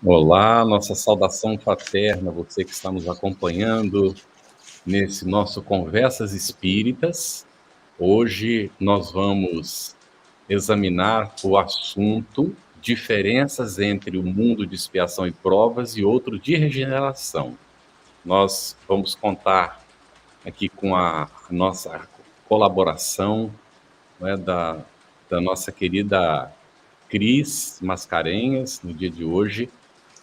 Olá, nossa saudação fraterna, você que está nos acompanhando nesse nosso Conversas Espíritas. Hoje nós vamos examinar o assunto diferenças entre o mundo de expiação e provas e outro de regeneração. Nós vamos contar aqui com a nossa colaboração, né, da nossa querida Cris Mascarenhas, no dia de hoje.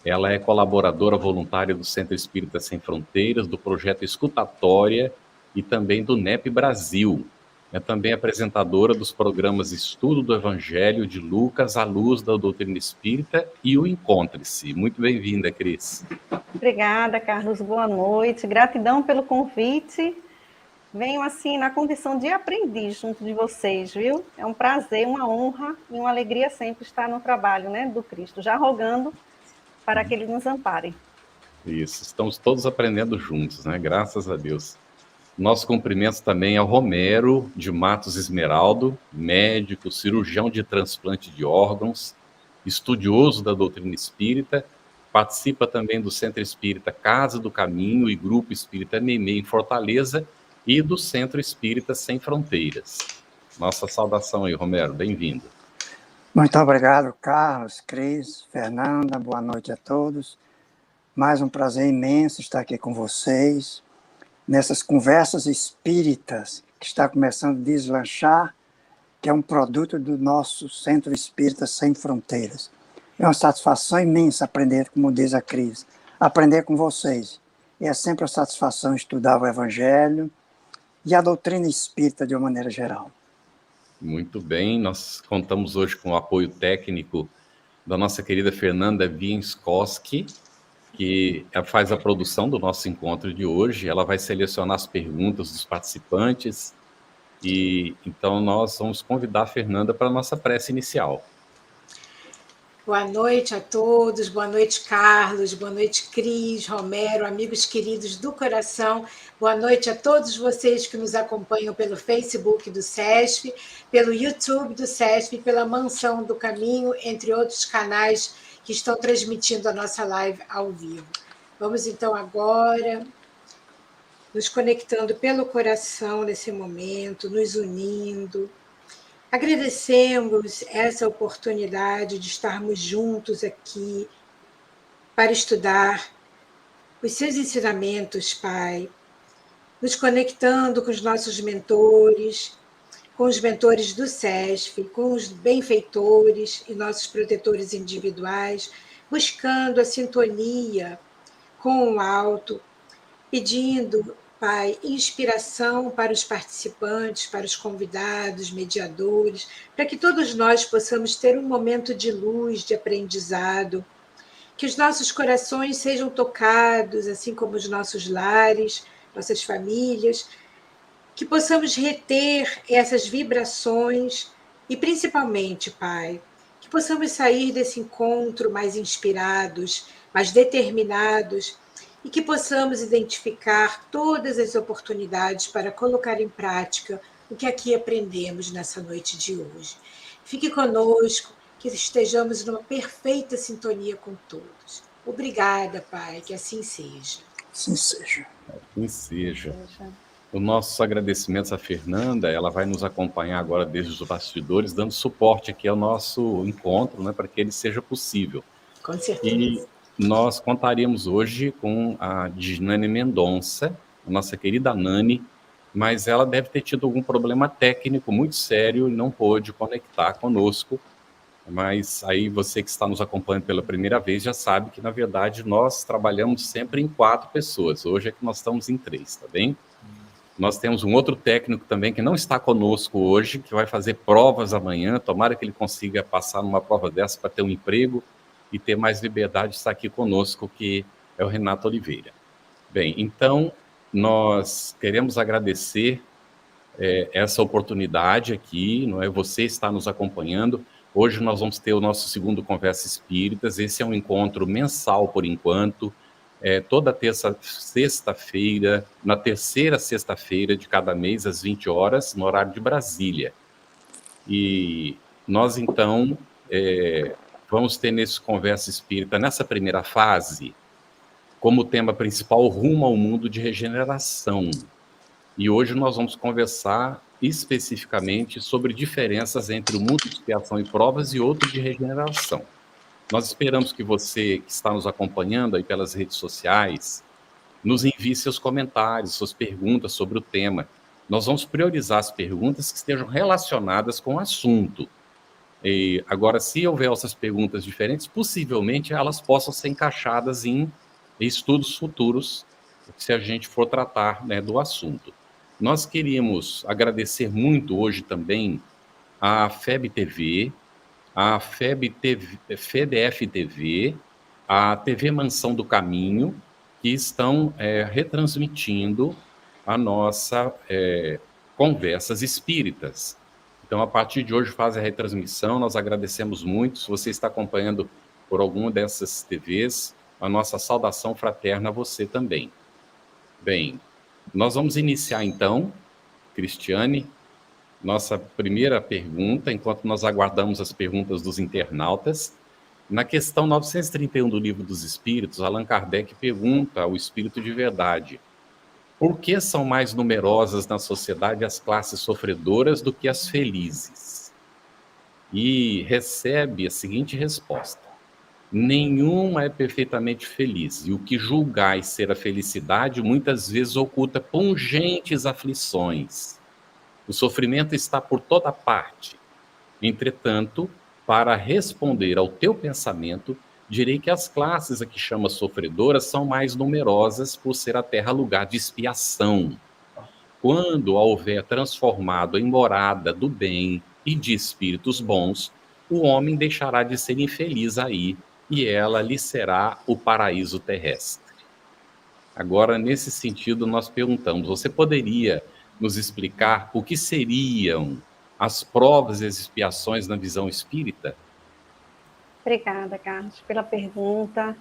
Ela é colaboradora voluntária do Centro Espírita Sem Fronteiras, do projeto Escutatória e também do NEP Brasil. É também apresentadora dos programas Estudo do Evangelho de Lucas à Luz da Doutrina Espírita e o Encontre-se. Muito bem-vinda, Cris. Obrigada, Carlos. Boa noite. Gratidão pelo convite. Venho assim na condição de aprendiz junto de vocês, viu? É um prazer, uma honra e uma alegria sempre estar no trabalho, né, do Cristo, já rogando para que Ele nos ampare. Isso, estamos todos aprendendo juntos, né? Graças a Deus. Nosso cumprimento também ao Romero de Matos Esmeraldo, médico, cirurgião de transplante de órgãos, estudioso da doutrina espírita, participa também do Centro Espírita Casa do Caminho e Grupo Espírita Meimei em Fortaleza e do Centro Espírita Sem Fronteiras. Nossa saudação aí, Romero, bem-vindo. Muito obrigado, Carlos, Cris, Fernanda, boa noite a todos. Mais um prazer imenso estar aqui com vocês, nessas conversas espíritas que está começando a deslanchar, que é um produto do nosso Centro Espírita Sem Fronteiras. É uma satisfação imensa aprender, como diz a Cris, aprender com vocês. E é sempre uma satisfação estudar o Evangelho e a doutrina espírita de uma maneira geral. Muito bem, nós contamos hoje com o apoio técnico da nossa querida Fernanda Vienskoski, que faz a produção do nosso encontro de hoje. Ela vai selecionar as perguntas dos participantes e então nós vamos convidar a Fernanda para a nossa prece inicial. Boa noite a todos, boa noite, Carlos, boa noite, Cris, Romero, amigos queridos do coração. Boa noite a todos vocês que nos acompanham pelo Facebook do SESF, pelo YouTube do SESF, pela Mansão do Caminho, entre outros canais que estão transmitindo a nossa live ao vivo. Vamos então agora nos conectando pelo coração nesse momento, nos unindo. Agradecemos essa oportunidade de estarmos juntos aqui para estudar os seus ensinamentos, Pai, nos conectando com os nossos mentores, com os mentores do SESF, com os benfeitores e nossos protetores individuais, buscando a sintonia com o alto, pedindo, Pai, inspiração para os participantes, para os convidados, mediadores, para que todos nós possamos ter um momento de luz, de aprendizado, que os nossos corações sejam tocados, assim como os nossos lares, nossas famílias, que possamos reter essas vibrações e, principalmente, Pai, que possamos sair desse encontro mais inspirados, mais determinados, e que possamos identificar todas as oportunidades para colocar em prática o que aqui aprendemos nessa noite de hoje. Fique conosco, que estejamos numa perfeita sintonia com todos. Obrigada, Pai, que assim seja. Assim seja. Assim seja. Os nossos agradecimentos à Fernanda, ela vai nos acompanhar agora desde os bastidores, dando suporte aqui ao nosso encontro, né, para que ele seja possível. Com certeza. E nós contaríamos hoje com a Nani Mendonça, a nossa querida Nani, mas ela deve ter tido algum problema técnico muito sério e não pôde conectar conosco. Mas aí você que está nos acompanhando pela primeira vez já sabe que, na verdade, nós trabalhamos sempre em 4 pessoas. Hoje é que nós estamos em 3, tá bem? Nós temos um outro técnico também que não está conosco hoje, que vai fazer provas amanhã. Tomara que ele consiga passar numa prova dessa para ter um emprego e ter mais liberdade de estar aqui conosco, que é o Renato Oliveira. Bem, então, nós queremos agradecer essa oportunidade aqui, não é? Você está nos acompanhando. Hoje nós vamos ter o nosso segundo Conversa Espíritas. Esse é um encontro mensal, por enquanto, toda sexta-feira, na terceira sexta-feira de cada mês, às 20 horas, no horário de Brasília. E nós, então, vamos ter nesse Conversa Espírita, nessa primeira fase, como tema principal, rumo ao mundo de regeneração. E hoje nós vamos conversar especificamente sobre diferenças entre o mundo de expiação e provas e outro de regeneração. Nós esperamos que você, que está nos acompanhando aí pelas redes sociais, nos envie seus comentários, suas perguntas sobre o tema. Nós vamos priorizar as perguntas que estejam relacionadas com o assunto. E agora, se houver essas perguntas diferentes, possivelmente elas possam ser encaixadas em estudos futuros, se a gente for tratar, né, do assunto. Nós queríamos agradecer muito hoje também a FEB TV, a FEB TV, FEDF TV, a TV Mansão do Caminho, que estão retransmitindo a nossa Conversas Espíritas. Então, a partir de hoje, faz a retransmissão, nós agradecemos muito. Se você está acompanhando por alguma dessas TVs, a nossa saudação fraterna a você também. Bem, nós vamos iniciar então, Cristiane, nossa primeira pergunta, enquanto nós aguardamos as perguntas dos internautas. Na questão 931 do Livro dos Espíritos, Allan Kardec pergunta ao Espírito de Verdade: por que são mais numerosas na sociedade as classes sofredoras do que as felizes? E recebe a seguinte resposta: nenhuma é perfeitamente feliz, e o que julgais ser a felicidade muitas vezes oculta pungentes aflições. O sofrimento está por toda parte. Entretanto, para responder ao teu pensamento, direi que as classes a que chamas sofredoras são mais numerosas por ser a terra lugar de expiação. Quando a houver transformado em morada do bem e de espíritos bons, o homem deixará de ser infeliz aí, e ela lhe será o paraíso terrestre. Agora, nesse sentido, nós perguntamos, você poderia nos explicar o que seriam as provas e as expiações na visão espírita? Obrigada, Carlos, pela pergunta.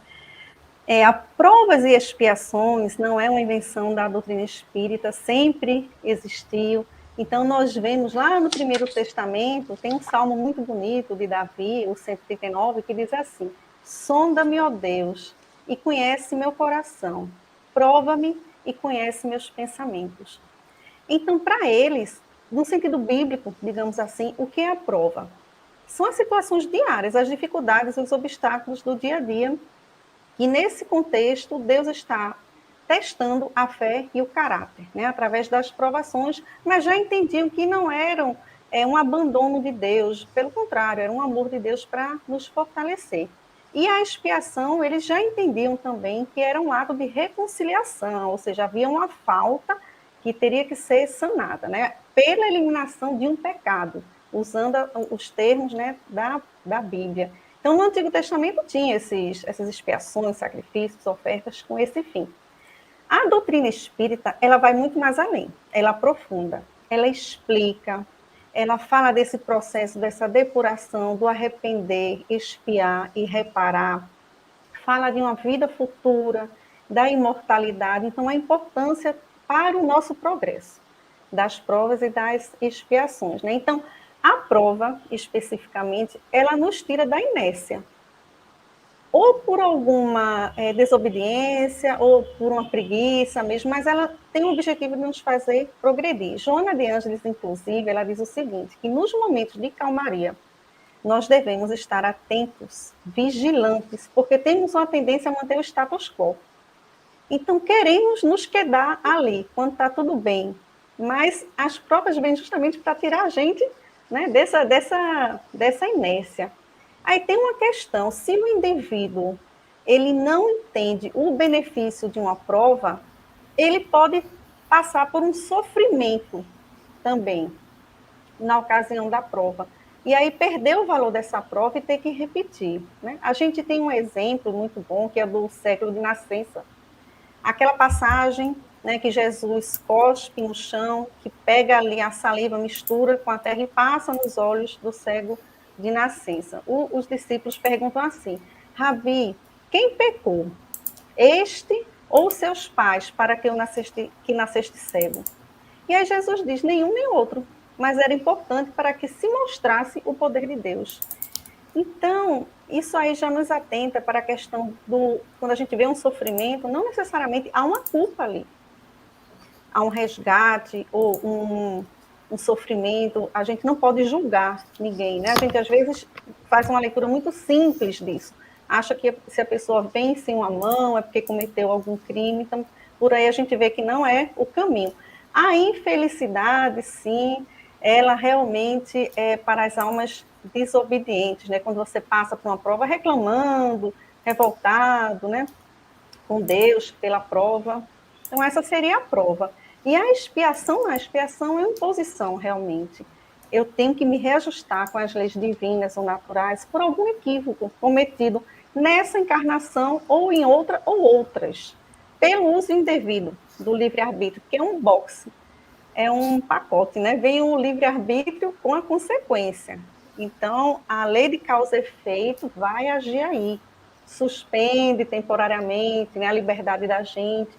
A provas e expiações não é uma invenção da doutrina espírita, sempre existiu. Então, nós vemos lá no Primeiro Testamento, tem um salmo muito bonito de Davi, o 139, que diz assim: sonda-me, ó Deus, e conhece meu coração, prova-me e conhece meus pensamentos. Então, para eles, no sentido bíblico, digamos assim, o que é a prova? São as situações diárias, as dificuldades, os obstáculos do dia a dia. E nesse contexto, Deus está testando a fé e o caráter, né, através das provações, mas já entendiam que não eram um abandono de Deus, pelo contrário, era um amor de Deus para nos fortalecer. E a expiação, eles já entendiam também que era um ato de reconciliação, ou seja, havia uma falta que teria que ser sanada, né, pela eliminação de um pecado, usando os termos, né, da Bíblia. Então, no Antigo Testamento tinha essas expiações, sacrifícios, ofertas com esse fim. A doutrina espírita, ela vai muito mais além, ela aprofunda, ela explica, ela fala desse processo, dessa depuração, do arrepender, expiar e reparar, fala de uma vida futura, da imortalidade, então a importância para o nosso progresso, das provas e das expiações, né? Então, a prova, especificamente, ela nos tira da inércia, ou por alguma desobediência, ou por uma preguiça mesmo, mas ela tem o objetivo de nos fazer progredir. Joana de Ângeles, inclusive, ela diz o seguinte, que nos momentos de calmaria, nós devemos estar atentos, vigilantes, porque temos uma tendência a manter o status quo. Então, queremos nos quedar ali, quando está tudo bem, mas as provas vêm justamente para tirar a gente, né, dessa inércia. Aí tem uma questão, se o indivíduo ele não entende o benefício de uma prova, ele pode passar por um sofrimento também, na ocasião da prova. E aí perder o valor dessa prova e ter que repetir, né? A gente tem um exemplo muito bom, que é do cego de nascença. Aquela passagem, né, que Jesus cospe no chão, que pega ali a saliva, mistura com a terra e passa nos olhos do cego de nascença. Os discípulos perguntam assim: Rabi, quem pecou? Este ou seus pais, para que nasceste cego? E aí Jesus diz: nenhum nem outro, mas era importante para que se mostrasse o poder de Deus. Então, isso aí já nos atenta para a questão do, quando a gente vê um sofrimento, não necessariamente há uma culpa ali, há um resgate ou um sofrimento, a gente não pode julgar ninguém, né? A gente, às vezes, faz uma leitura muito simples disso. Acha que se a pessoa vence uma mão é porque cometeu algum crime, então, por aí a gente vê que não é o caminho. A infelicidade, sim, ela realmente é para as almas desobedientes, né? Quando você passa por uma prova reclamando, revoltado, né? Com Deus pela prova. Então, essa seria a prova. E a expiação é imposição, realmente. Eu tenho que me reajustar com as leis divinas ou naturais por algum equívoco cometido nessa encarnação ou em outra ou outras, pelo uso indevido do livre-arbítrio, que é um boxe, é um pacote, né? Vem o livre-arbítrio com a consequência. Então, a lei de causa e efeito vai agir aí, suspende temporariamente, né, a liberdade da gente,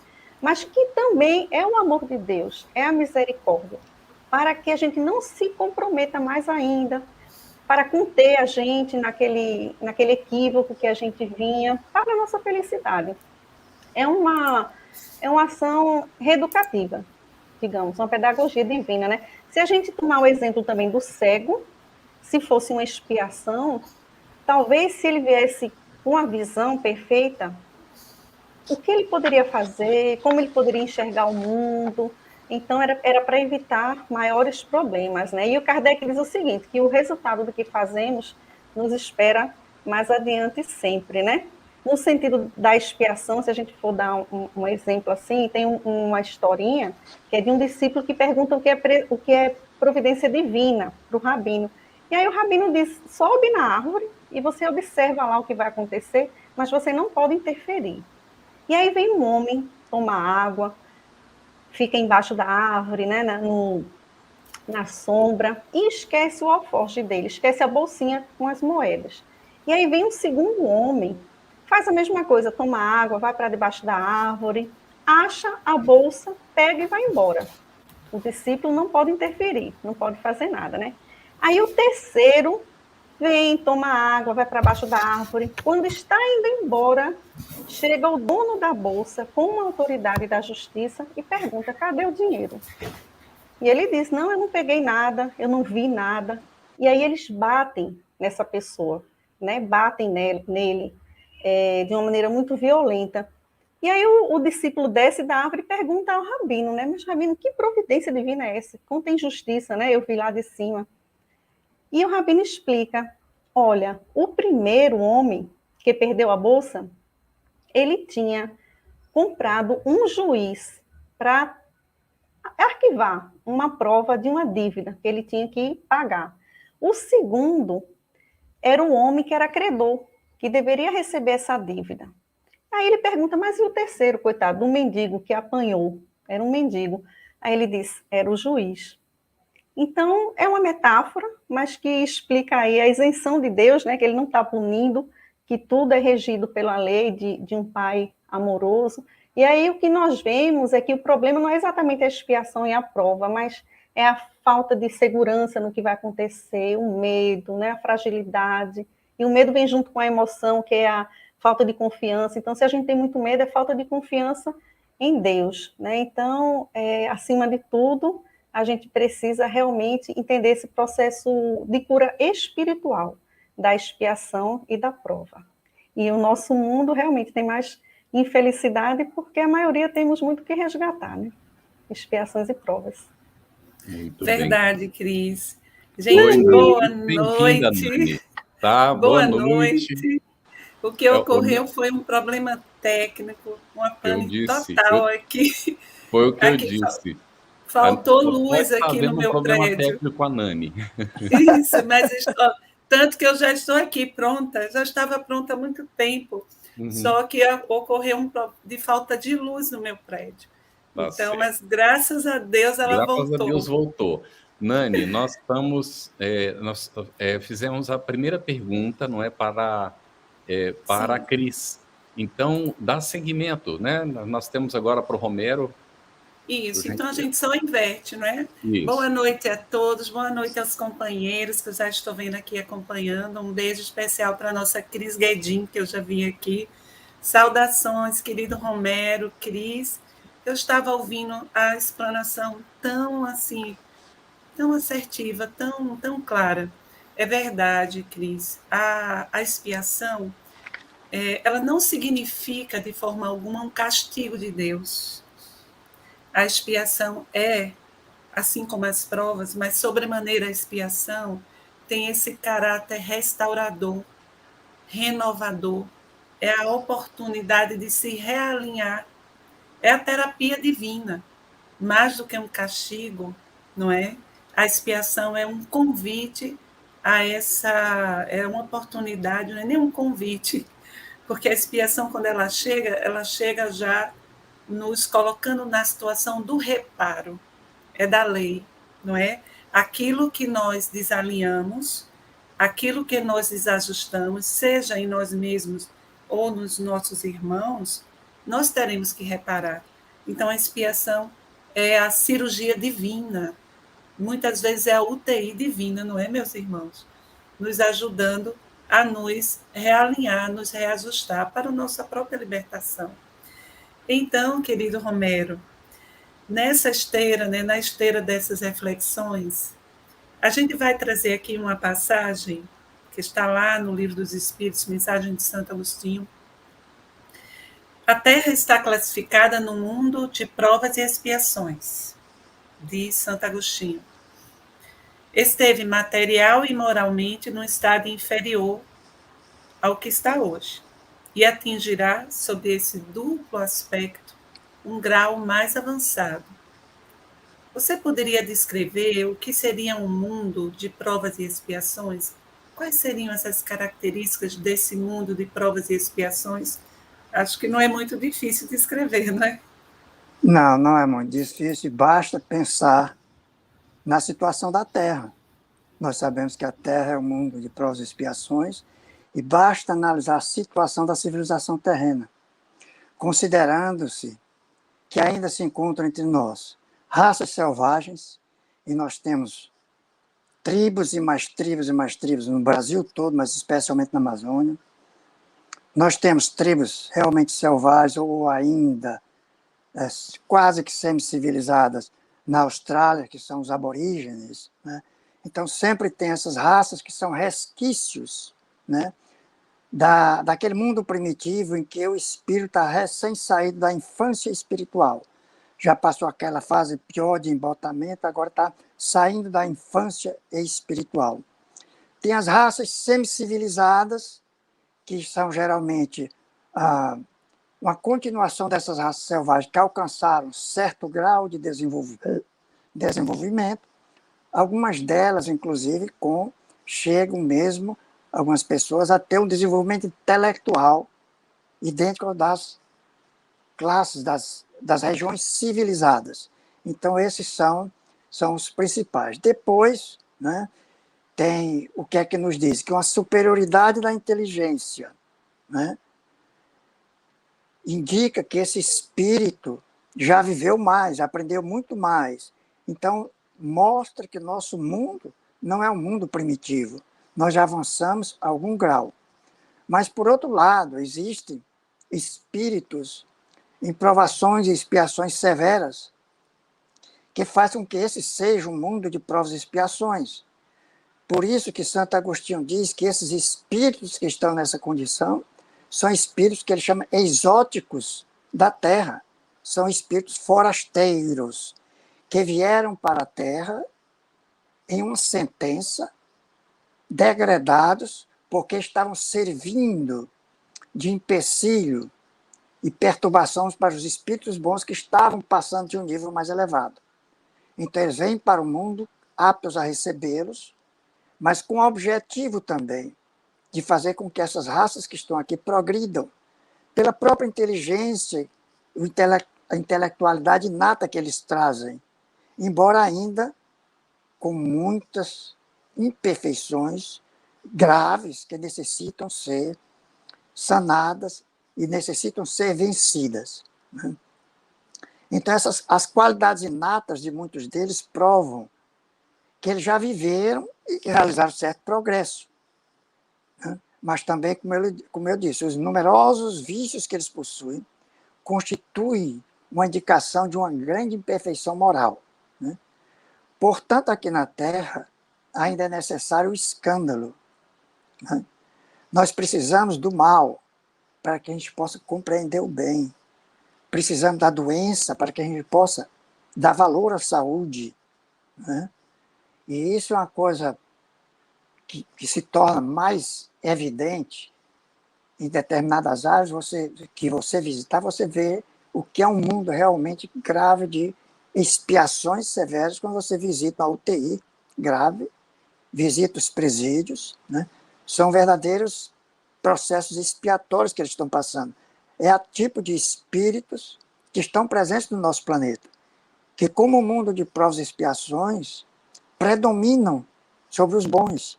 mas que também é o amor de Deus, é a misericórdia, para que a gente não se comprometa mais ainda, para conter a gente naquele equívoco que a gente vinha, para a nossa felicidade. É uma ação reeducativa, digamos, uma pedagogia divina, né? Se a gente tomar o exemplo também do cego, se fosse uma expiação, talvez se ele viesse com a visão perfeita, o que ele poderia fazer, como ele poderia enxergar o mundo. Então, era para evitar maiores problemas, né? E o Kardec diz o seguinte, que o resultado do que fazemos nos espera mais adiante sempre, né? No sentido da expiação, se a gente for dar um exemplo assim, tem uma historinha que é de um discípulo que pergunta o que é providência divina para o Rabino. E aí o Rabino diz, sobe na árvore e você observa lá o que vai acontecer, mas você não pode interferir. E aí vem um homem, toma água, fica embaixo da árvore, né, na sombra, e esquece o alforje dele, esquece a bolsinha com as moedas. E aí vem um segundo homem, faz a mesma coisa, toma água, vai para debaixo da árvore, acha a bolsa, pega e vai embora. O discípulo não pode interferir, não pode fazer nada, né? Aí o terceiro vem, toma água, vai para baixo da árvore. Quando está indo embora, chega o dono da bolsa com uma autoridade da justiça e pergunta, cadê o dinheiro? E ele diz, não, eu não peguei nada, eu não vi nada. E aí eles batem nessa pessoa, né? Batem nele de uma maneira muito violenta. E aí o discípulo desce da árvore e pergunta ao Rabino, né? Mas, Rabino, que providência divina é essa? Quanta injustiça, né? Eu vi lá de cima. E o Rabino explica, olha, o primeiro homem que perdeu a bolsa, ele tinha comprado um juiz para arquivar uma prova de uma dívida que ele tinha que pagar. O segundo era o homem que era credor, que deveria receber essa dívida. Aí ele pergunta, mas e o terceiro, coitado, do mendigo que apanhou? Era um mendigo. Aí ele diz, era o juiz. Então, é uma metáfora, mas que explica aí a isenção de Deus, né, que ele não está punindo, que tudo é regido pela lei de um pai amoroso. E aí o que nós vemos é que o problema não é exatamente a expiação e a prova, mas é a falta de segurança no que vai acontecer, o medo, né, a fragilidade. E o medo vem junto com a emoção, que é a falta de confiança. Então, se a gente tem muito medo, é falta de confiança em Deus, né? Então, acima de tudo, a gente precisa realmente entender esse processo de cura espiritual, da expiação e da prova. E o nosso mundo realmente tem mais infelicidade porque a maioria temos muito que resgatar, né? Expiações e provas. Muito Verdade, bem. Cris. Gente, boa Bem-vinda, noite. Nani. Tá, boa noite. O que ocorreu foi um problema técnico, uma pane total aqui. Foi o que eu disse. Faltou luz aqui no meu problema prédio. Técnico com a Nani. Isso, mas tanto que eu já estou aqui pronta, já estava pronta há muito tempo, só que ocorreu de falta de luz no meu prédio. Tá então, certo. Mas graças a Deus ela voltou. Graças a Deus voltou. Nani, nós estamos, nós fizemos a primeira pergunta, não é, para a Cris. Então, dá seguimento, né? Nós temos agora para o Romero. Isso, então a gente só inverte, não é? Isso. Boa noite a todos, boa noite aos companheiros que eu já estou vendo aqui acompanhando. Um beijo especial para a nossa Cris Guedin, que eu já vi aqui. Saudações, querido Romero, Cris. Eu estava ouvindo a explanação tão assim, tão assertiva, tão clara. É verdade, Cris. A expiação, ela não significa de forma alguma um castigo de Deus. A expiação é, assim como as provas, mas sobremaneira a expiação tem esse caráter restaurador, renovador. É a oportunidade de se realinhar. É a terapia divina. Mais do que um castigo, não é? A expiação é um convite a essa, é uma oportunidade, não é nem um convite, porque a expiação, quando ela chega já nos colocando na situação do reparo, é da lei, não é? Aquilo que nós desalinhamos, aquilo que nós desajustamos, seja em nós mesmos ou nos nossos irmãos, nós teremos que reparar. Então, a expiação é a cirurgia divina. Muitas vezes é a UTI divina, não é, meus irmãos? Nos ajudando a nos realinhar, nos reajustar para a nossa própria libertação. Então, querido Romero, nessa esteira, né, na esteira dessas reflexões, a gente vai trazer aqui uma passagem que está lá no Livro dos Espíritos, Mensagem de Santo Agostinho. A Terra está classificada no mundo de provas e expiações, diz Santo Agostinho. Esteve material e moralmente num estado inferior ao que está hoje, e atingirá, sob esse duplo aspecto, um grau mais avançado. Você poderia descrever o que seria um mundo de provas e expiações? Quais seriam essas características desse mundo de provas e expiações? Acho que não é muito difícil de escrever, não é? Não, não é muito difícil. Basta pensar na situação da Terra. Nós sabemos que a Terra é um mundo de provas e expiações, e basta analisar a situação da civilização terrena, considerando-se que ainda se encontram entre nós raças selvagens, e nós temos tribos e mais tribos e mais tribos no Brasil todo, mas especialmente na Amazônia. Nós temos tribos realmente selvagens ou ainda quase que semi-civilizadas na Austrália, que são os aborígenes, né? Então sempre tem essas raças que são resquícios, né, daquele mundo primitivo em que o espírito está recém-saído da infância espiritual. Já passou aquela fase pior de embotamento, agora está saindo da infância espiritual. Tem as raças semi-civilizadas, que são geralmente uma continuação dessas raças selvagens que alcançaram certo grau de desenvolvimento, algumas delas, inclusive, chegam mesmo, algumas pessoas, a ter um desenvolvimento intelectual idêntico ao das classes, das regiões civilizadas. Então, esses são os principais. Depois, né, tem o que é que nos diz? Que uma superioridade da inteligência, né, indica que esse espírito já viveu mais, aprendeu muito mais. Então, mostra que nosso mundo não é um mundo primitivo. Nós já avançamos a algum grau. Mas, por outro lado, existem espíritos em provações e expiações severas que fazem com que esse seja um mundo de provas e expiações. Por isso que Santo Agostinho diz que esses espíritos que estão nessa condição são espíritos que ele chama exóticos da Terra. São espíritos forasteiros que vieram para a Terra em uma sentença, degradados, porque estavam servindo de empecilho e perturbações para os espíritos bons que estavam passando de um nível mais elevado. Então, eles vêm para o mundo aptos a recebê-los, mas com o objetivo também de fazer com que essas raças que estão aqui progridam pela própria inteligência, a intelectualidade inata que eles trazem, embora ainda com muitas imperfeições graves que necessitam ser sanadas e necessitam ser vencidas, né? Então, as qualidades inatas de muitos deles provam que eles já viveram e que realizaram certo progresso. Né? Mas também, como eu disse, os numerosos vícios que eles possuem constituem uma indicação de uma grande imperfeição moral. Né? Portanto, aqui na Terra, ainda é necessário o escândalo. Né? Nós precisamos do mal para que a gente possa compreender o bem. Precisamos da doença para que a gente possa dar valor à saúde. Né? E isso é uma coisa que se torna mais evidente em determinadas áreas que você visitar, você vê o que é um mundo realmente grave de expiações severas quando você visita a UTI grave, visita os presídios, né? São verdadeiros processos expiatórios que eles estão passando. É o tipo de espíritos que estão presentes no nosso planeta, que como o mundo de provas e expiações predominam sobre os bons.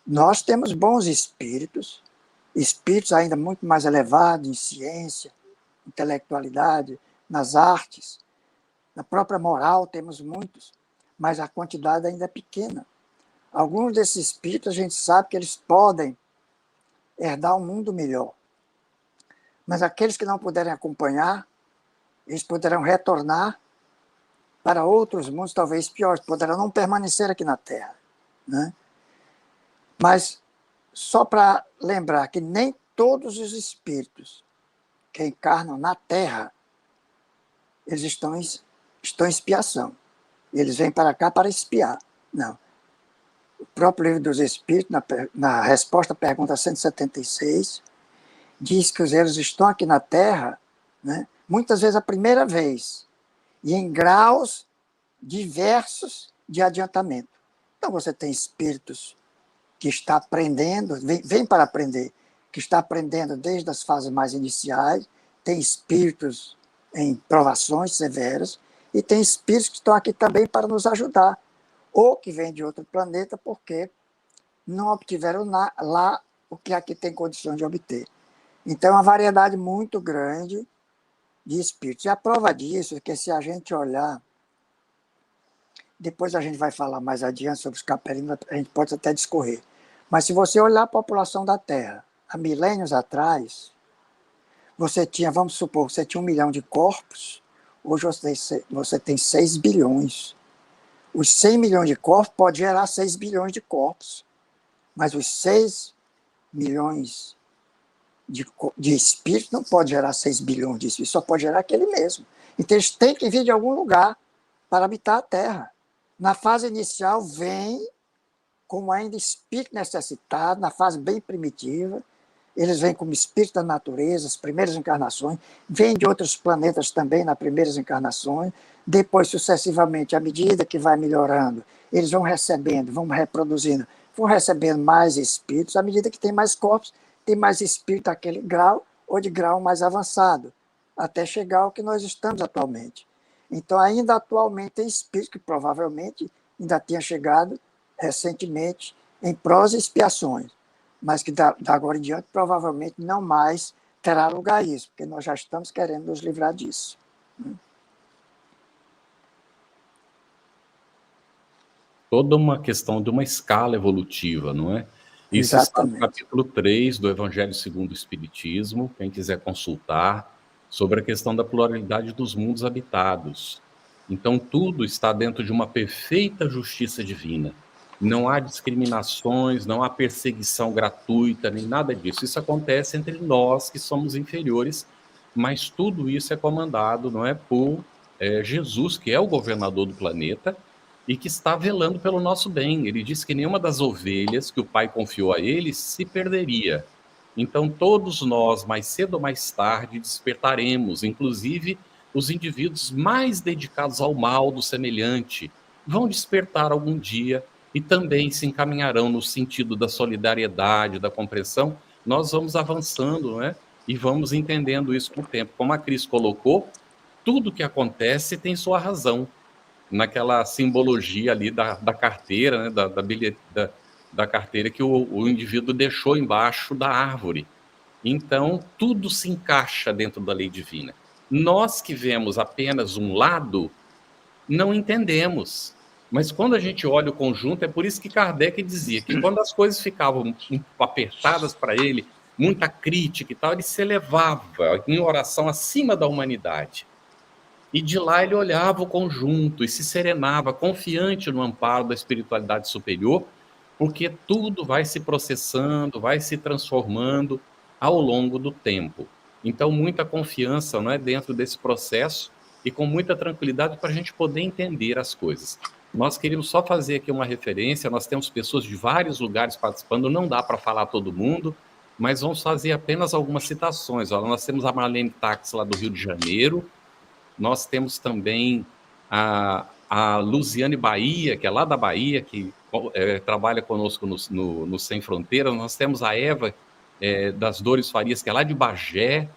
Nós temos bons espíritos ainda muito mais elevados em ciência, intelectualidade, nas artes, na própria moral temos muitos, mas a quantidade ainda é pequena. Alguns desses espíritos a gente sabe que eles podem herdar um mundo melhor, mas aqueles que não puderem acompanhar, eles poderão retornar para outros mundos talvez piores, poderão não permanecer aqui na Terra. Né? Mas só para lembrar que nem todos os espíritos que encarnam na Terra, eles estão em expiação. Eles vêm para cá para expiar. Não. O próprio Livro dos Espíritos, na resposta à pergunta 176, diz que eles estão aqui na Terra, né, muitas vezes a primeira vez, e em graus diversos de adiantamento. Então você tem espíritos que está aprendendo, vem para aprender, que está aprendendo desde as fases mais iniciais, tem espíritos em provações severas, e tem espíritos que estão aqui também para nos ajudar, ou que vêm de outro planeta porque não obtiveram lá o que aqui tem condições de obter. Então, é uma variedade muito grande de espíritos. E a prova disso é que, se a gente olhar, depois a gente vai falar mais adiante sobre os capelinos, a gente pode até discorrer. Mas se você olhar a população da Terra, há milênios atrás, você tinha, vamos supor, você tinha 1 milhão de corpos, hoje você tem 6 bilhões. Os 100 milhões de corpos podem gerar 6 bilhões de corpos, mas os 6 milhões de espíritos não pode gerar 6 bilhões de espíritos, só pode gerar aquele mesmo. Então eles têm que vir de algum lugar para habitar a Terra. Na fase inicial vem como ainda espírito necessitado, na fase bem primitiva, eles vêm como espírito da natureza, as primeiras encarnações, vêm de outros planetas também nas primeiras encarnações, depois, sucessivamente, à medida que vai melhorando, eles vão recebendo, vão reproduzindo, vão recebendo mais espíritos, à medida que tem mais corpos, tem mais espírito daquele grau ou de grau mais avançado, até chegar ao que nós estamos atualmente. Então, ainda atualmente tem espírito que provavelmente ainda tenha chegado recentemente em provas e expiações, mas que da agora em diante provavelmente não mais terá lugar isso, porque nós já estamos querendo nos livrar disso. Toda uma questão de uma escala evolutiva, não é? Isso está no capítulo 3 do Evangelho segundo o Espiritismo, quem quiser consultar, sobre a questão da pluralidade dos mundos habitados. Então, tudo está dentro de uma perfeita justiça divina. Não há discriminações, não há perseguição gratuita, nem nada disso. Isso acontece entre nós que somos inferiores, mas tudo isso é comandado, não é, por Jesus, que é o governador do planeta, e que está velando pelo nosso bem. Ele disse que nenhuma das ovelhas que o Pai confiou a ele se perderia. Então, todos nós, mais cedo ou mais tarde, despertaremos, inclusive os indivíduos mais dedicados ao mal do semelhante, vão despertar algum dia e também se encaminharão no sentido da solidariedade, da compreensão. Nós vamos avançando, não é? E vamos entendendo isso com o tempo. Como a Cris colocou, tudo que acontece tem sua razão. Naquela simbologia ali da carteira, né, da carteira que o indivíduo deixou embaixo da árvore. Então, tudo se encaixa dentro da lei divina. Nós que vemos apenas um lado, não entendemos. Mas quando a gente olha o conjunto, é por isso que Kardec dizia que quando as coisas ficavam apertadas para ele, muita crítica e tal, ele se elevava em oração acima da humanidade. E de lá ele olhava o conjunto e se serenava, confiante no amparo da espiritualidade superior, porque tudo vai se processando, vai se transformando ao longo do tempo. Então, muita confiança, não é, dentro desse processo e com muita tranquilidade para a gente poder entender as coisas. Nós queríamos só fazer aqui uma referência, nós temos pessoas de vários lugares participando, não dá para falar todo mundo, mas vamos fazer apenas algumas citações. Olha, nós temos a Marlene Tax, lá do Rio de Janeiro, nós temos também a Luziane Bahia, que é lá da Bahia, que trabalha conosco no Sem Fronteiras. Nós temos a Eva das Dores Farias, que é lá de Bagé.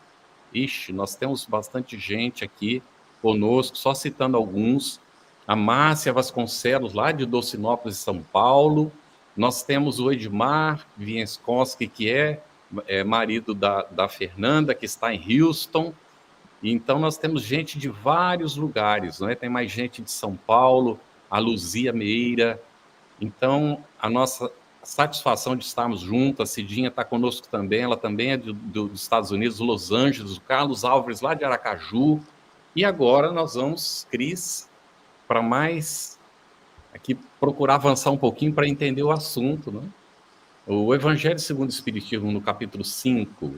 Ixi, nós temos bastante gente aqui conosco, só citando alguns. A Márcia Vasconcelos, lá de Docinópolis, São Paulo. Nós temos o Edmar Vienskoski, que é marido da Fernanda, que está em Houston. Então, nós temos gente de vários lugares, não é? Tem mais gente de São Paulo, a Luzia Meira. Então, a nossa satisfação de estarmos juntos, a Cidinha está conosco também, ela também é dos Estados Unidos, Los Angeles, o Carlos Álvares, lá de Aracaju. E agora nós vamos, Cris, para mais aqui procurar avançar um pouquinho para entender o assunto, não é? O Evangelho segundo o Espiritismo, no capítulo 5,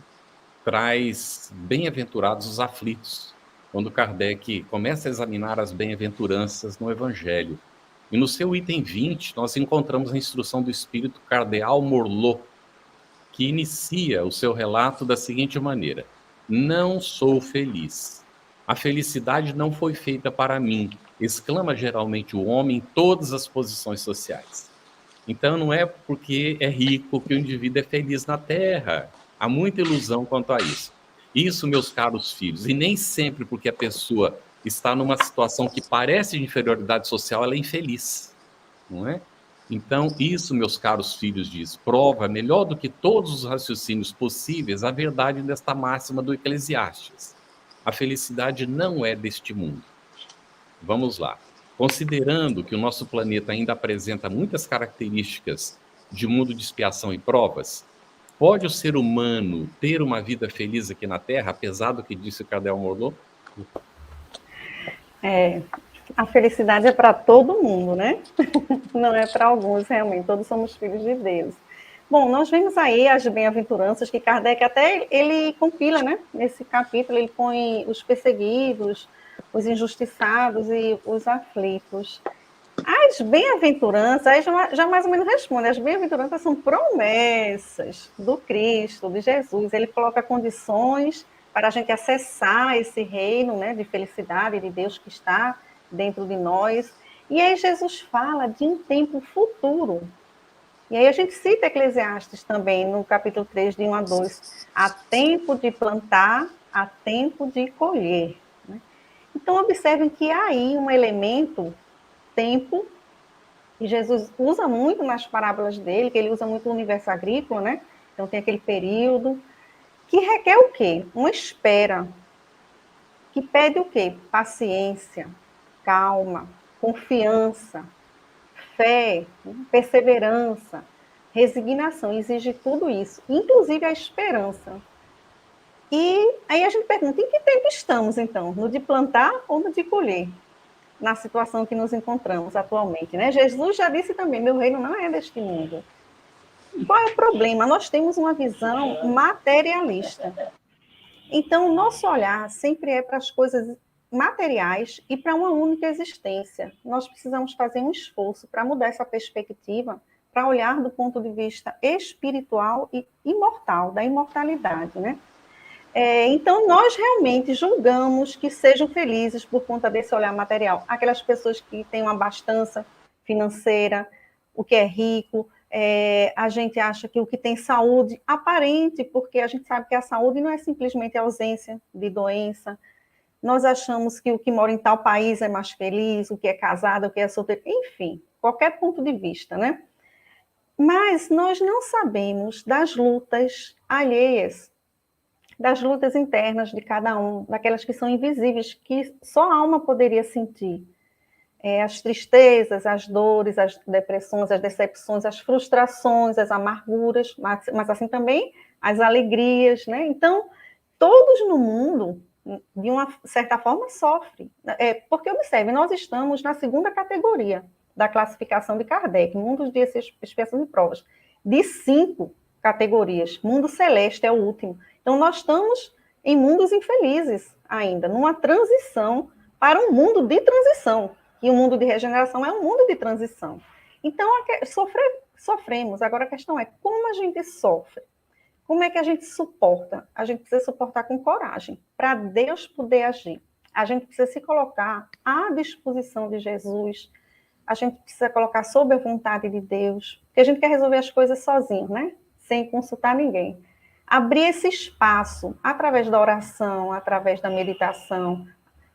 traz bem-aventurados os aflitos, quando Kardec começa a examinar as bem-aventuranças no Evangelho. E no seu item 20, nós encontramos a instrução do Espírito Cardeal Morlot, que inicia o seu relato da seguinte maneira: não sou feliz. A felicidade não foi feita para mim, exclama geralmente o homem em todas as posições sociais. Então não é porque é rico que o indivíduo é feliz na Terra. Há muita ilusão quanto a isso. Isso, meus caros filhos, e nem sempre porque a pessoa está numa situação que parece de inferioridade social, ela é infeliz, não é? Então, isso, meus caros filhos, diz, prova melhor do que todos os raciocínios possíveis a verdade desta máxima do Eclesiastes. A felicidade não é deste mundo. Vamos lá. Considerando que o nosso planeta ainda apresenta muitas características de mundo de expiação e provas, pode o ser humano ter uma vida feliz aqui na Terra, apesar do que disse o Cardeal Morlot? A felicidade é para todo mundo, né? Não é para alguns, realmente. Todos somos filhos de Deus. Bom, nós vemos aí as bem-aventuranças que Kardec até ele compila, né? Nesse capítulo ele põe os perseguidos, os injustiçados e os aflitos. As bem-aventuranças, aí já mais ou menos responde, as bem-aventuranças são promessas do Cristo, de Jesus. Ele coloca condições para a gente acessar esse reino, né, de felicidade de Deus que está dentro de nós. E aí Jesus fala de um tempo futuro. E aí a gente cita Eclesiastes também, no capítulo 3, de 1 a 2. Há tempo de plantar, há tempo de colher. Né? Então, observem que há aí um elemento, tempo, que Jesus usa muito nas parábolas dele, que ele usa muito no universo agrícola, né? Então, tem aquele período que requer o quê? Uma espera. Que pede o quê? Paciência, calma, confiança, fé, perseverança, resignação, exige tudo isso, inclusive a esperança. E aí a gente pergunta, em que tempo estamos, então? No de plantar ou no de colher? Na situação que nos encontramos atualmente, né? Jesus já disse também, meu reino não é deste mundo. Qual é o problema? Nós temos uma visão materialista. Então, o nosso olhar sempre é para as coisas materiais e para uma única existência. Nós precisamos fazer um esforço para mudar essa perspectiva, para olhar do ponto de vista espiritual e imortal, da imortalidade, né? Então, nós realmente julgamos que sejam felizes por conta desse olhar material. Aquelas pessoas que têm uma abastança financeira, o que é rico, a gente acha que o que tem saúde aparente, porque a gente sabe que a saúde não é simplesmente a ausência de doença. Nós achamos que o que mora em tal país é mais feliz, o que é casado, o que é solteiro, enfim, qualquer ponto de vista, né? Mas nós não sabemos das lutas alheias das lutas internas de cada um, daquelas que são invisíveis, que só a alma poderia sentir. As tristezas, as dores, as depressões, as decepções, as frustrações, as amarguras, mas assim também as alegrias, né? Então, todos no mundo, de uma certa forma, sofrem. Porque, observe, nós estamos na segunda categoria da classificação de Kardec, Mundos de Expiações e Provas, de 5 categorias. Mundo celeste é o último. Então, nós estamos em mundos infelizes ainda, numa transição para um mundo de transição. E o mundo de regeneração é um mundo de transição. Então, sofremos. Agora, a questão é como a gente sofre. Como é que a gente suporta? A gente precisa suportar com coragem, para Deus poder agir. A gente precisa se colocar à disposição de Jesus. A gente precisa colocar sob a vontade de Deus. Porque a gente quer resolver as coisas sozinho, né? Sem consultar ninguém. Abrir esse espaço, através da oração, através da meditação,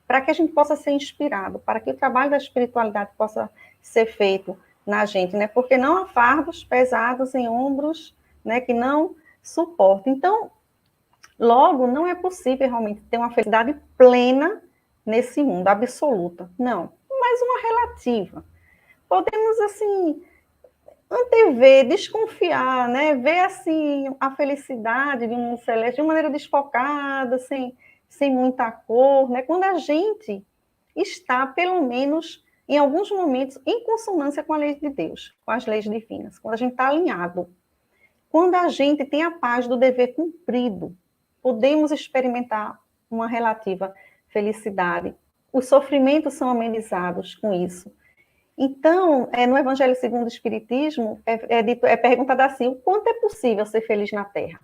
para que a gente possa ser inspirado, para que o trabalho da espiritualidade possa ser feito na gente, né? Porque não há fardos pesados em ombros, né, que não suportam. Então, logo, não é possível realmente ter uma felicidade plena nesse mundo, absoluta. Não, mas uma relativa. Podemos, assim, antever, desconfiar, né? Ver, assim, a felicidade de um mundo celeste de maneira desfocada, sem muita cor, né? Quando a gente está, pelo menos, em alguns momentos, em consonância com a lei de Deus, com as leis divinas, quando a gente está alinhado, quando a gente tem a paz do dever cumprido, podemos experimentar uma relativa felicidade. Os sofrimentos são amenizados com isso. Então, no Evangelho segundo o Espiritismo, é perguntado assim, o quanto é possível ser feliz na Terra?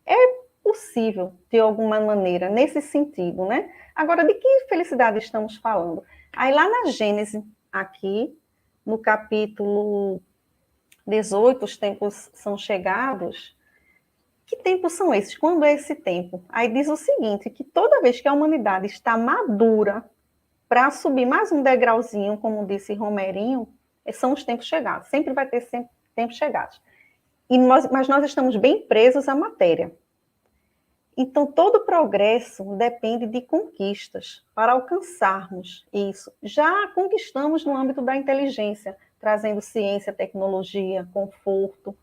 É possível, de alguma maneira, nesse sentido, né? Agora, de que felicidade estamos falando? Aí, lá na Gênese, aqui, no capítulo 18, os tempos são chegados. Que tempos são esses? Quando é esse tempo? Aí diz o seguinte, que toda vez que a humanidade está madura para subir mais um degrauzinho, como disse Romerinho, são os tempos chegados. Sempre vai ter tempos chegados. Mas nós estamos bem presos à matéria. Então, todo progresso depende de conquistas para alcançarmos isso. Já conquistamos no âmbito da inteligência, trazendo ciência, tecnologia, conforto.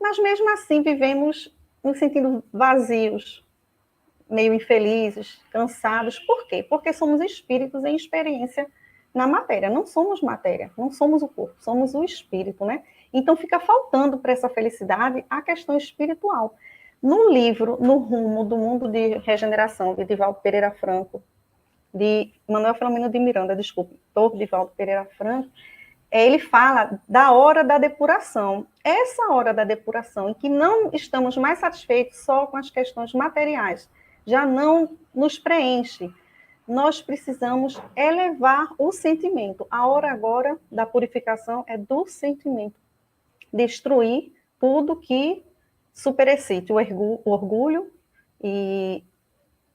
Mas, mesmo assim, vivemos nos sentindo vazios, meio infelizes, cansados. Por quê? Porque somos espíritos em experiência na matéria. Não somos matéria, não somos o corpo, somos o espírito, né? Então, fica faltando para essa felicidade a questão espiritual. No livro, No Rumo do Mundo de Regeneração, de Divaldo Pereira Franco, de Manuel Filomeno de Miranda, doutor Divaldo Pereira Franco, ele fala da hora da depuração. Essa hora da depuração, em que não estamos mais satisfeitos só com as questões materiais, já não nos preenche. Nós precisamos elevar o sentimento. A hora agora da purificação é do sentimento. Destruir tudo que superexcite, o orgulho e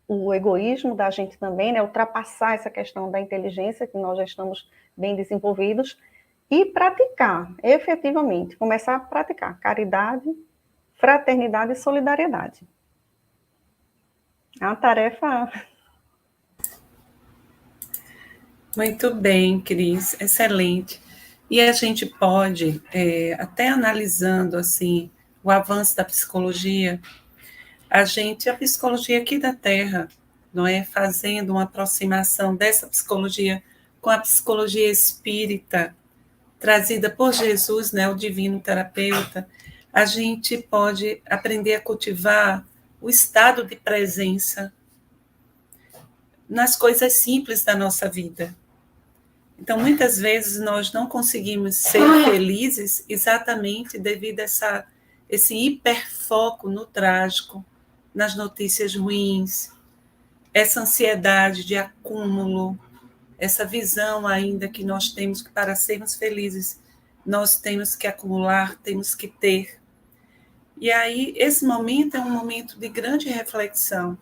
o egoísmo da gente também, né? Ultrapassar essa questão da inteligência, que nós já estamos bem desenvolvidos, e praticar, efetivamente, começar a praticar caridade, fraternidade e solidariedade. É uma tarefa... Muito bem, Cris, excelente. E a gente pode, até analisando, assim, o avanço da psicologia, a psicologia aqui da Terra, não é? Fazendo uma aproximação dessa psicologia com a psicologia espírita, trazida por Jesus, né, o divino terapeuta, a gente pode aprender a cultivar o estado de presença nas coisas simples da nossa vida. Então, muitas vezes, nós não conseguimos ser felizes exatamente devido a esse hiperfoco no trágico, nas notícias ruins, essa ansiedade de acúmulo, essa visão ainda que nós temos que, para sermos felizes, nós temos que acumular, temos que ter. E aí, esse momento é um momento de grande reflexão,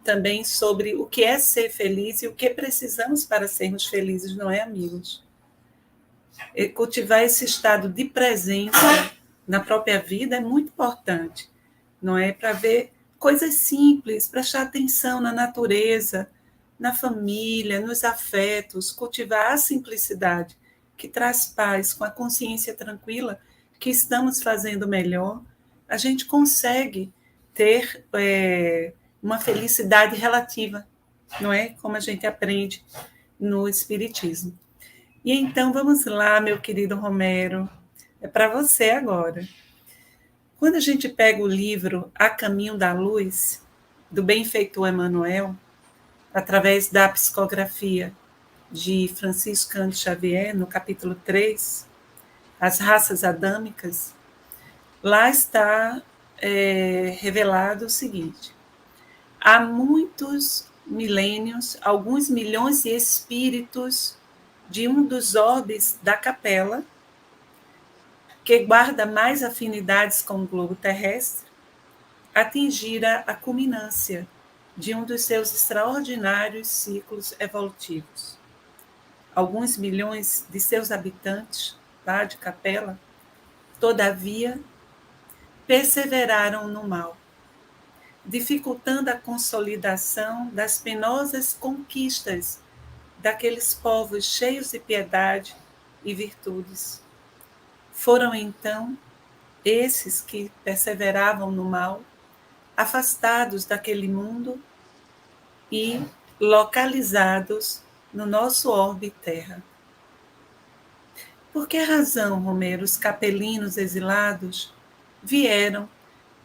também sobre o que é ser feliz e o que precisamos para sermos felizes, não é, amigos? E cultivar esse estado de presença na própria vida é muito importante, não é? Para ver coisas simples, prestar atenção na natureza, na família, nos afetos, cultivar a simplicidade que traz paz, com a consciência tranquila que estamos fazendo melhor, a gente consegue ter uma felicidade relativa, não é? Como a gente aprende no Espiritismo. E então, vamos lá, meu querido Romero, é para você agora. Quando a gente pega o livro A Caminho da Luz, do benfeitor Emmanuel, através da psicografia de Francisco Cândido Xavier, no capítulo 3, As Raças Adâmicas, lá está revelado o seguinte: há muitos milênios, alguns milhões de espíritos de um dos orbes da capela, que guarda mais afinidades com o globo terrestre, atingira a culminância de um dos seus extraordinários ciclos evolutivos. Alguns milhões de seus habitantes, lá de capela, todavia, perseveraram no mal, dificultando a consolidação das penosas conquistas daqueles povos cheios de piedade e virtudes. Foram, então, esses que perseveravam no mal, afastados daquele mundo e localizados no nosso orbe Terra. Por que razão, Romero, os capelinos exilados vieram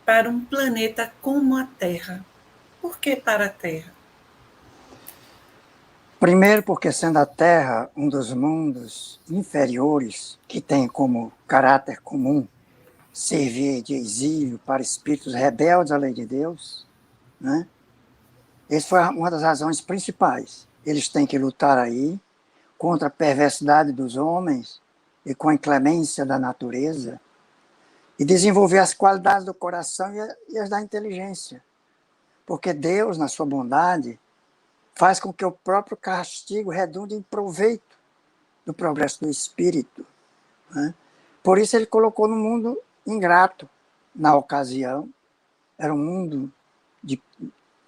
para um planeta como a Terra? Por que para a Terra? Primeiro, porque sendo a Terra um dos mundos inferiores que tem como caráter comum servir de exílio para espíritos rebeldes à lei de Deus, né? Essa foi uma das razões principais. Eles têm que lutar aí contra a perversidade dos homens e com a inclemência da natureza e desenvolver as qualidades do coração e as da inteligência. Porque Deus, na sua bondade, faz com que o próprio castigo redunde em proveito do progresso do espírito, né? Por isso ele colocou no mundo ingrato, na ocasião, era um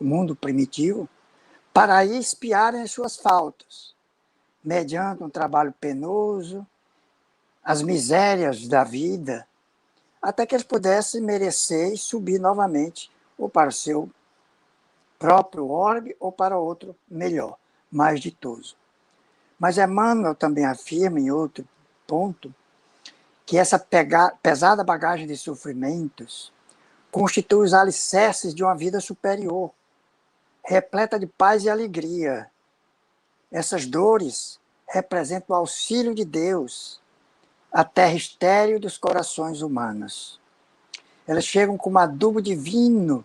mundo primitivo, para aí expiarem as suas faltas, mediante um trabalho penoso, as misérias da vida, até que eles pudessem merecer e subir novamente, ou para o seu próprio orbe ou para outro melhor, mais ditoso. Mas Emmanuel também afirma, em outro ponto, que essa pesada bagagem de sofrimentos constitui os alicerces de uma vida superior, repleta de paz e alegria. Essas dores representam o auxílio de Deus à terra estéril dos corações humanos. Elas chegam como adubo divino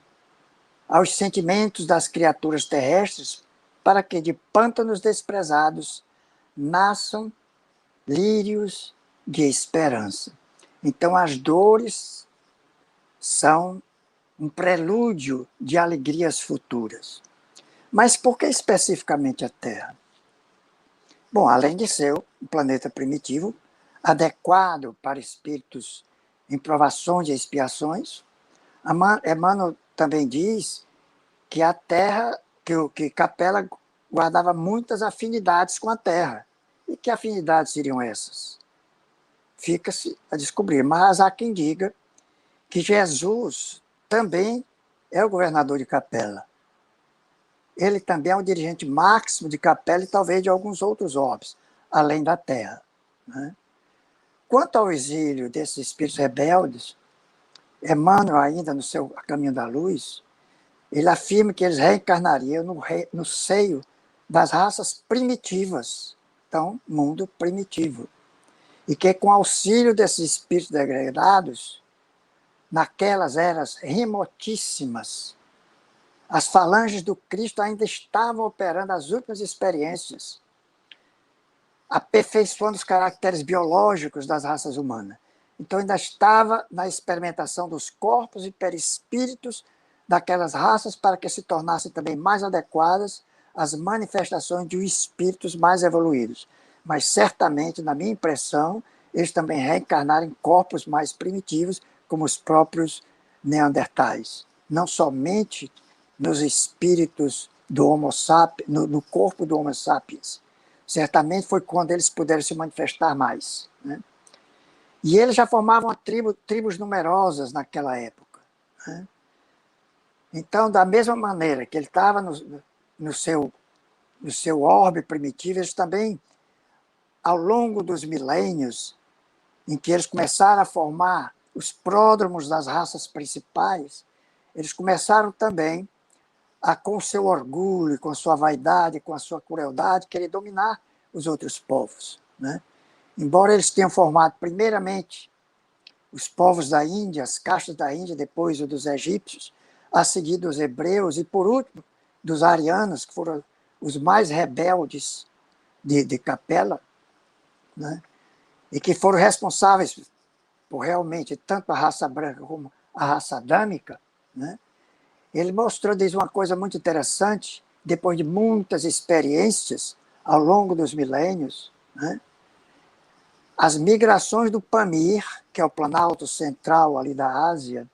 aos sentimentos das criaturas terrestres, para que de pântanos desprezados nasçam lírios de esperança. Então, as dores são um prelúdio de alegrias futuras. Mas por que especificamente a Terra? Bom, além de ser um planeta primitivo, adequado para espíritos em provações e expiações, Emmanuel também diz que a Terra, que Capela guardava muitas afinidades com a Terra. E que afinidades seriam essas? Fica-se a descobrir, mas há quem diga que Jesus também é o governador de Capela. Ele também é o dirigente máximo de Capela e talvez de alguns outros orbes, além da Terra, né? Quanto ao exílio desses espíritos rebeldes, Emmanuel, ainda no seu A Caminho da Luz, ele afirma que eles reencarnariam no seio das raças primitivas, então, mundo primitivo. E que, com auxílio desses espíritos degradados, naquelas eras remotíssimas, as falanges do Cristo ainda estavam operando as últimas experiências, aperfeiçoando os caracteres biológicos das raças humanas. Então, ainda estava na experimentação dos corpos e perispíritos daquelas raças para que se tornassem também mais adequadas às manifestações de espíritos mais evoluídos. Mas, certamente, na minha impressão, eles também reencarnaram em corpos mais primitivos, como os próprios neandertais, não somente nos espíritos do Homo sapiens, no corpo do Homo sapiens. Certamente foi quando eles puderam se manifestar mais, né? E eles já formavam tribos numerosas naquela época, né? Então, da mesma maneira que ele estava no seu orbe primitivo, eles também, ao longo dos milênios, em que eles começaram a formar os pródromos das raças principais, eles começaram também a, com seu orgulho, com sua vaidade, com a sua crueldade, querer dominar os outros povos, né? Embora eles tenham formado primeiramente os povos da Índia, as castas da Índia, depois os dos egípcios, a seguir dos hebreus e, por último, dos arianos, que foram os mais rebeldes de Capela, né? E que foram responsáveis por realmente tanto a raça branca como a raça adâmica, né? Ele mostrou, diz, uma coisa muito interessante, depois de muitas experiências ao longo dos milênios, né? As migrações do Pamir, que é o Planalto Central ali da Ásia,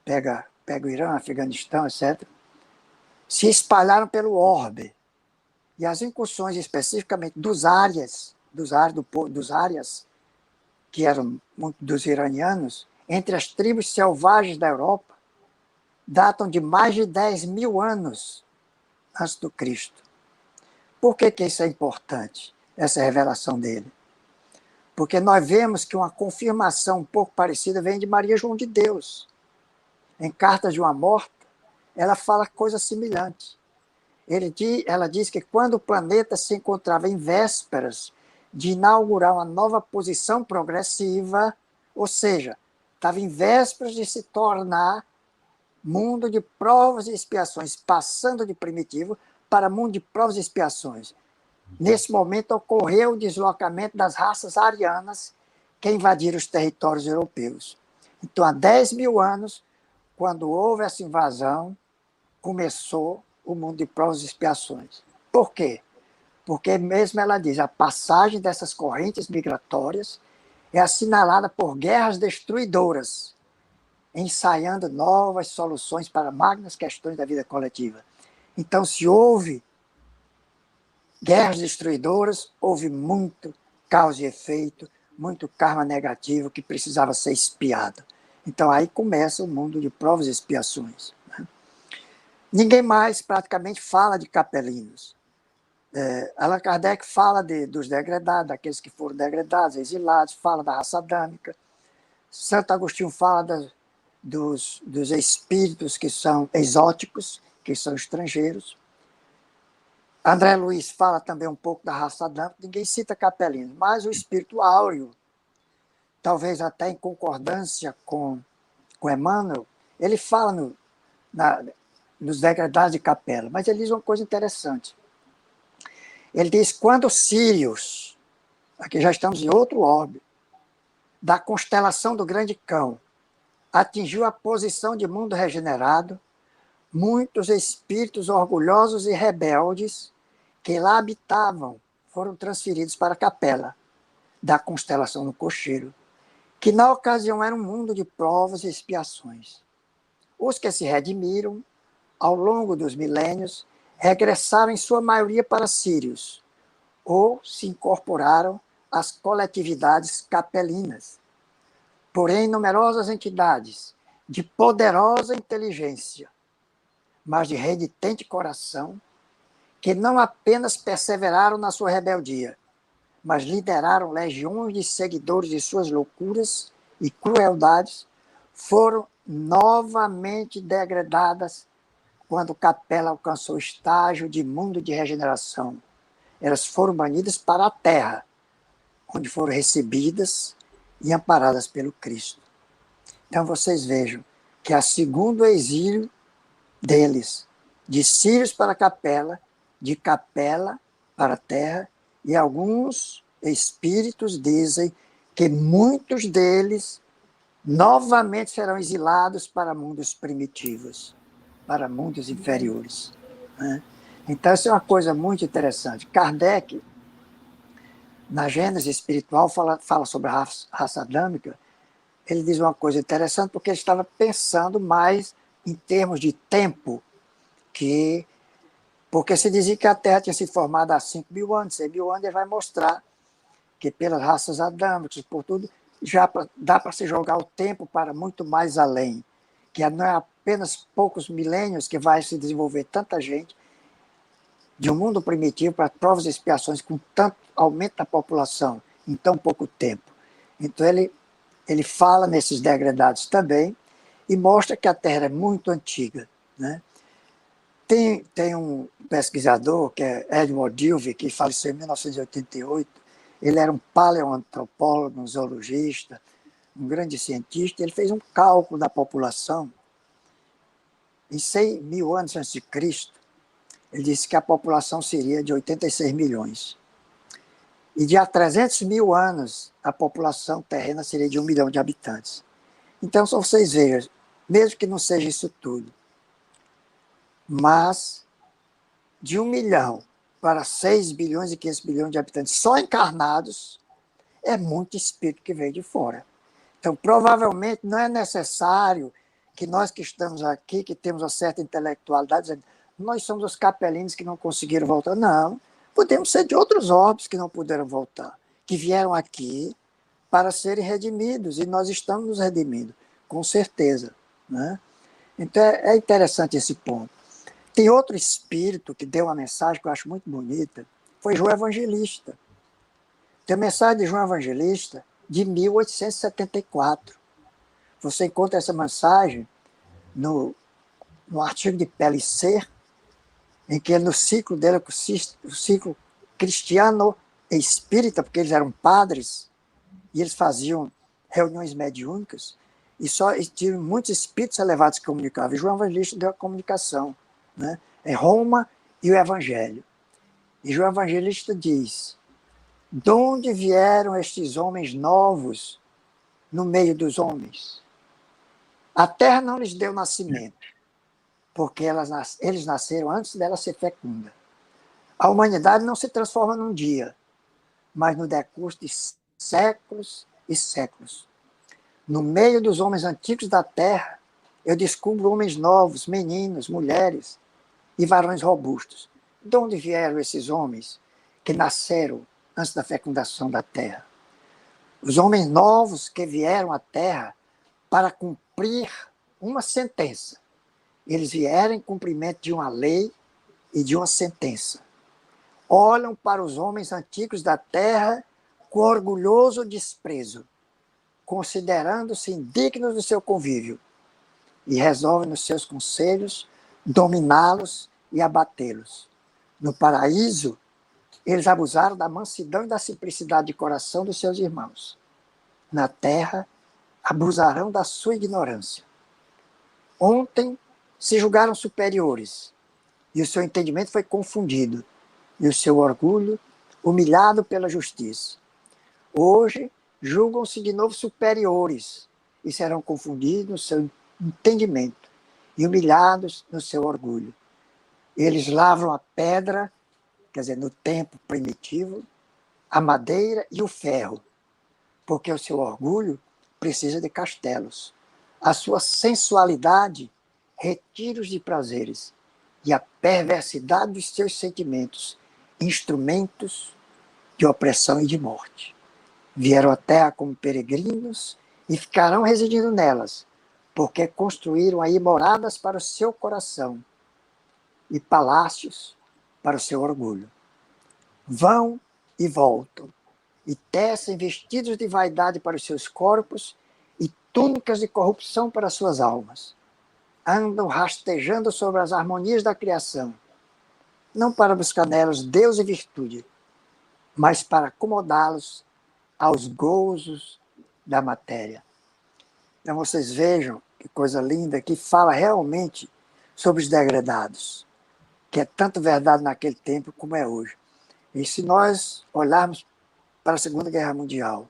pega o Irã, Afeganistão, etc., se espalharam pelo orbe. E as incursões especificamente dos árias, que eram dos iranianos, entre as tribos selvagens da Europa, datam de mais de 10.000 anos antes do Cristo. Por que isso é importante, essa revelação dele? Porque nós vemos que uma confirmação um pouco parecida vem de Maria João de Deus. Em Cartas de uma Morta, ela fala coisa semelhante. Ela diz que quando o planeta se encontrava em vésperas de inaugurar uma nova posição progressiva, ou seja, estava em vésperas de se tornar mundo de provas e expiações, passando de primitivo para mundo de provas e expiações. Nesse momento ocorreu o deslocamento das raças arianas que invadiram os territórios europeus. Então, há 10.000 anos, quando houve essa invasão, começou o mundo de provas e expiações. Por quê? Porque mesmo ela diz, a passagem dessas correntes migratórias é assinalada por guerras destruidoras, ensaiando novas soluções para magnas questões da vida coletiva. Então, se houve guerras destruidoras, houve muito causa e efeito, muito karma negativo que precisava ser expiado. Então, aí começa o mundo de provas e expiações, né? Ninguém mais praticamente fala de capelinos. Allan Kardec fala dos degradados, daqueles que foram degradados, exilados, fala da raça adâmica. Santo Agostinho fala dos espíritos que são exóticos, que são estrangeiros. André Luiz fala também um pouco da raça adâmica, ninguém cita capelinos, mas o espírito áureo, talvez até em concordância com Emmanuel, ele fala nos degradados de Capela, mas ele diz uma coisa interessante. Ele diz, quando Sírios, aqui já estamos em outro orbe, da constelação do Grande Cão, atingiu a posição de mundo regenerado, muitos espíritos orgulhosos e rebeldes que lá habitavam foram transferidos para a Capela, da constelação do Cocheiro, que na ocasião era um mundo de provas e expiações. Os que se redimiram, ao longo dos milênios, regressaram em sua maioria para Sírios, ou se incorporaram às coletividades capelinas. Porém, numerosas entidades de poderosa inteligência, mas de renitente coração, que não apenas perseveraram na sua rebeldia, mas lideraram legiões de seguidores de suas loucuras e crueldades, foram novamente degradadas quando Capela alcançou o estágio de mundo de regeneração. Elas foram banidas para a terra, onde foram recebidas e amparadas pelo Cristo. Então vocês vejam que a segundo exílio deles, de Sírios para Capela, de Capela para a terra, e alguns espíritos dizem que muitos deles novamente serão exilados para mundos primitivos, para mundos inferiores, né? Então, isso é uma coisa muito interessante. Kardec, na Gênese Espiritual, fala sobre a raça adâmica. Ele diz uma coisa interessante, porque ele estava pensando mais em termos de tempo, porque se dizia que a Terra tinha sido formada há 5.000 anos, 6.000 anos, ele vai mostrar que pelas raças adâmicas, por tudo, já dá para se jogar o tempo para muito mais além, que não é apenas poucos milênios que vai se desenvolver tanta gente de um mundo primitivo para provas e expiações com tanto aumento da população em tão pouco tempo. Então ele fala nesses degradados também e mostra que a Terra é muito antiga, né? Tem um pesquisador, que é Edward Dulvey, que faleceu em 1988. Ele era um paleoantropólogo, um zoologista, um grande cientista. Ele fez um cálculo da população em 6.000 anos antes de Cristo. Ele disse que a população seria de 86 milhões. E de há 300.000 anos, a população terrena seria de 1 milhão de habitantes. Então, só vocês vejam, mesmo que não seja isso tudo, mas de 1 milhão para 6 bilhões e 500 bilhões de habitantes só encarnados, é muito espírito que veio de fora. Então, provavelmente, não é necessário que nós que estamos aqui, que temos uma certa intelectualidade, dizendo, nós somos os capelinos que não conseguiram voltar. Não, podemos ser de outros orbes que não puderam voltar, que vieram aqui para serem redimidos, e nós estamos nos redimindo, com certeza, né? Então, é interessante esse ponto. Tem outro espírito que deu uma mensagem que eu acho muito bonita, foi João Evangelista. Tem a mensagem de João Evangelista de 1874. Você encontra essa mensagem no artigo de Pellicer, em que ele, no ciclo dele, o ciclo cristiano e espírita, porque eles eram padres, e eles faziam reuniões mediúnicas, e tinham muitos espíritos elevados que comunicavam. E João Evangelista deu a comunicação, né? É Roma e o Evangelho. E João Evangelista diz, de onde vieram estes homens novos no meio dos homens? A terra não lhes deu nascimento, porque eles nasceram antes dela ser fecunda. A humanidade não se transforma num dia, mas no decurso de séculos e séculos. No meio dos homens antigos da terra, eu descubro homens novos, meninos, mulheres e varões robustos. De onde vieram esses homens que nasceram antes da fecundação da terra? Os homens novos que vieram à terra para cumprir uma sentença. Eles vieram em cumprimento de uma lei e de uma sentença. Olham para os homens antigos da terra com orgulhoso desprezo, considerando-se indignos do seu convívio, e resolvem nos seus conselhos dominá-los e abatê-los. No paraíso, eles abusaram da mansidão e da simplicidade de coração dos seus irmãos. Na terra, abusarão da sua ignorância. Ontem, se julgaram superiores, e o seu entendimento foi confundido, e o seu orgulho humilhado pela justiça. Hoje, julgam-se de novo superiores, e serão confundidos no seu entendimento, e humilhados no seu orgulho. Eles lavram a pedra, quer dizer, no tempo primitivo, a madeira e o ferro, porque o seu orgulho precisa de castelos. A sua sensualidade, retiros de prazeres, e a perversidade dos seus sentimentos, instrumentos de opressão e de morte. Vieram à terra como peregrinos e ficarão residindo nelas, porque construíram aí moradas para o seu coração e palácios para o seu orgulho. Vão e voltam, e tecem vestidos de vaidade para os seus corpos e túnicas de corrupção para as suas almas. Andam rastejando sobre as harmonias da criação, não para buscar nelas Deus e virtude, mas para acomodá-los aos gozos da matéria. Então vocês vejam que coisa linda, que fala realmente sobre os degradados, que é tanto verdade naquele tempo como é hoje. E se nós olharmos para a Segunda Guerra Mundial,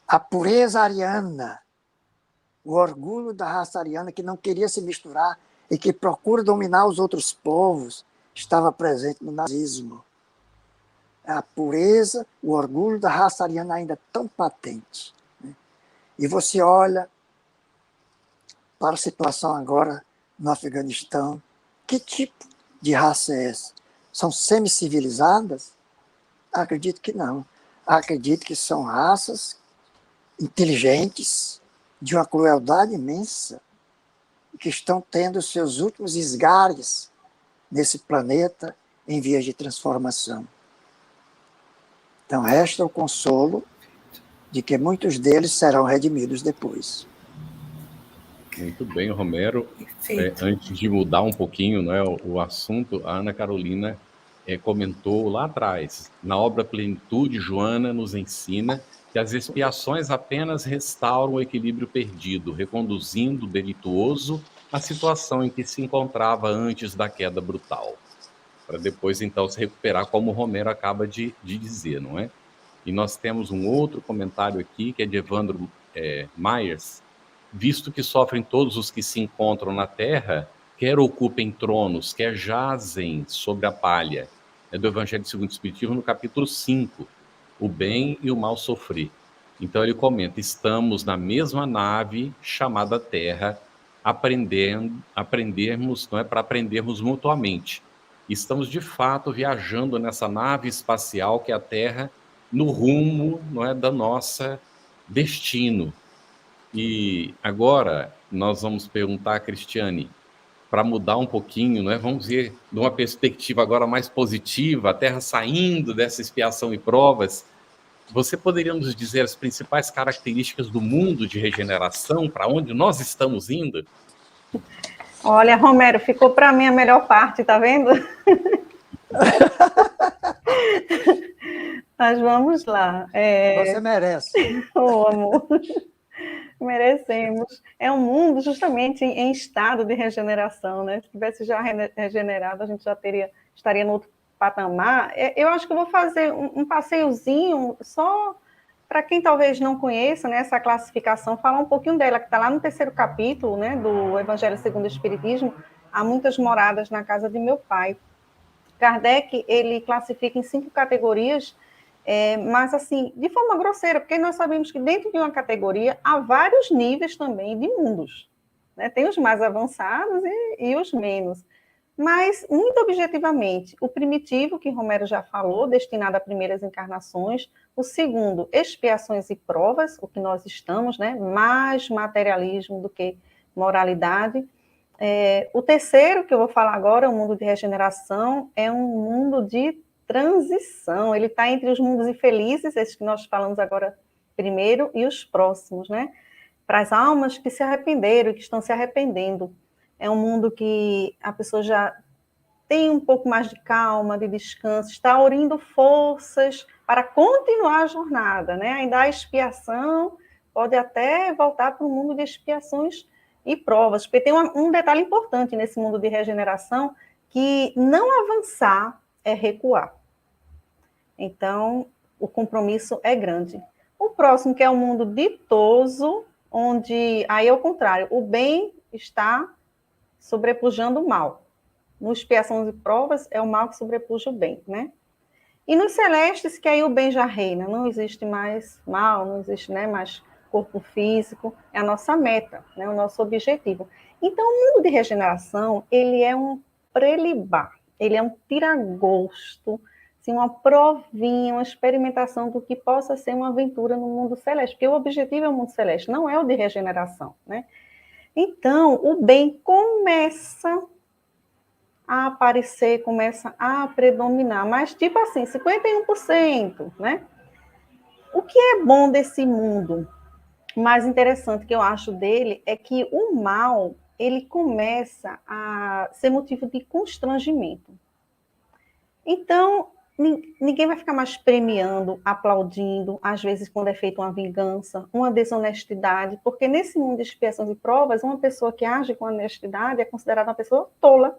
a pureza ariana, o orgulho da raça ariana que não queria se misturar e que procura dominar os outros povos, estava presente no nazismo. A pureza, o orgulho da raça ariana ainda tão patente. E você olha para a situação agora no Afeganistão. Que tipo de raça é essa? São semicivilizadas? Acredito que não. Acredito que são raças inteligentes, de uma crueldade imensa, que estão tendo seus últimos esgares nesse planeta em vias de transformação. Então, resta o consolo de que muitos deles serão redimidos depois. Muito bem, Romero. Antes de mudar um pouquinho, né, o assunto, a Ana Carolina comentou lá atrás, na obra Plenitude, Joana nos ensina que as expiações apenas restauram o equilíbrio perdido, reconduzindo o delituoso à situação em que se encontrava antes da queda brutal, para depois, então, se recuperar, como o Romero acaba de dizer, não é? E nós temos um outro comentário aqui, que é de Evandro Myers. Visto que sofrem todos os que se encontram na terra, quer ocupem tronos, quer jazem sobre a palha. É do Evangelho segundo o Espiritismo, no capítulo 5, o bem e o mal sofrer. Então ele comenta, estamos na mesma nave chamada Terra, aprendermos, não é, para aprendermos mutuamente. Estamos de fato viajando nessa nave espacial que é a Terra, no rumo, não é, da nossa destino. E agora nós vamos perguntar a Cristiane, para mudar um pouquinho, né? Vamos ver de uma perspectiva agora mais positiva, a Terra saindo dessa expiação e provas. Você poderia nos dizer as principais características do mundo de regeneração, para onde nós estamos indo? Olha, Romero, ficou para mim a melhor parte, tá vendo? Mas vamos lá. Você merece. Oh, amor. Merecemos. É um mundo justamente em estado de regeneração, né? Se tivesse já regenerado, a gente já estaria no outro patamar. Eu acho que eu vou fazer um passeiozinho só para quem talvez não conheça, né, essa classificação, falar um pouquinho dela, que está lá no 3º capítulo, né, do Evangelho segundo o Espiritismo, Há Muitas Moradas na Casa de Meu Pai. Kardec, ele classifica em 5 categorias, mas assim, de forma grosseira, porque nós sabemos que dentro de uma categoria há vários níveis também de mundos, né? Tem os mais avançados e os menos. Mas, muito objetivamente, o primitivo, que Romero já falou, destinado a primeiras encarnações. O segundo, expiações e provas, o que nós estamos, né? Mais materialismo do que moralidade. O terceiro, que eu vou falar agora, o mundo de regeneração, é um mundo de transição. Ele está entre os mundos infelizes, esses que nós falamos agora primeiro, e os próximos, né? Para as almas que se arrependeram e que estão se arrependendo. É um mundo que a pessoa já tem um pouco mais de calma, de descanso, está orindo forças para continuar a jornada, né? Ainda há expiação, pode até voltar para o mundo de expiações e provas, porque tem um detalhe importante nesse mundo de regeneração, que não avançar é recuar. Então, o compromisso é grande. O próximo, que é o mundo ditoso, onde, aí é o contrário, o bem está sobrepujando o mal. No expiações e provas, é o mal que sobrepuja o bem, né? E nos celestes, que aí o bem já reina, não existe mais mal, não existe, né, mais corpo físico, é a nossa meta, né, o nosso objetivo. Então, o mundo de regeneração, ele é um prelibar, ele é um tiragosto, assim, uma provinha, uma experimentação do que possa ser uma aventura no mundo celeste, porque o objetivo é o mundo celeste, não é o de regeneração, né? Então, o bem começa a aparecer, começa a predominar, mas tipo assim, 51%, né? O que é bom desse mundo, o mais interessante que eu acho dele, é que o mal, ele começa a ser motivo de constrangimento. Então, ninguém vai ficar mais premiando, aplaudindo, às vezes quando é feita uma vingança, uma desonestidade, porque nesse mundo de expiações e provas, uma pessoa que age com honestidade é considerada uma pessoa tola,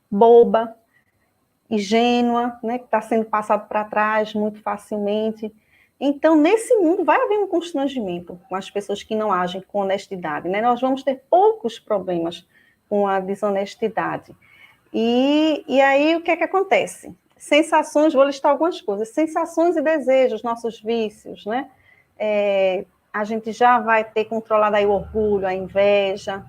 boba, ingênua, né, que está sendo passado para trás muito facilmente. Então, nesse mundo, vai haver um constrangimento com as pessoas que não agem com honestidade, né? Nós vamos ter poucos problemas com a desonestidade. E aí, o que é que acontece? Sensações, vou listar algumas coisas. Sensações e desejos, nossos vícios, né? a gente já vai ter controlado aí o orgulho, a inveja,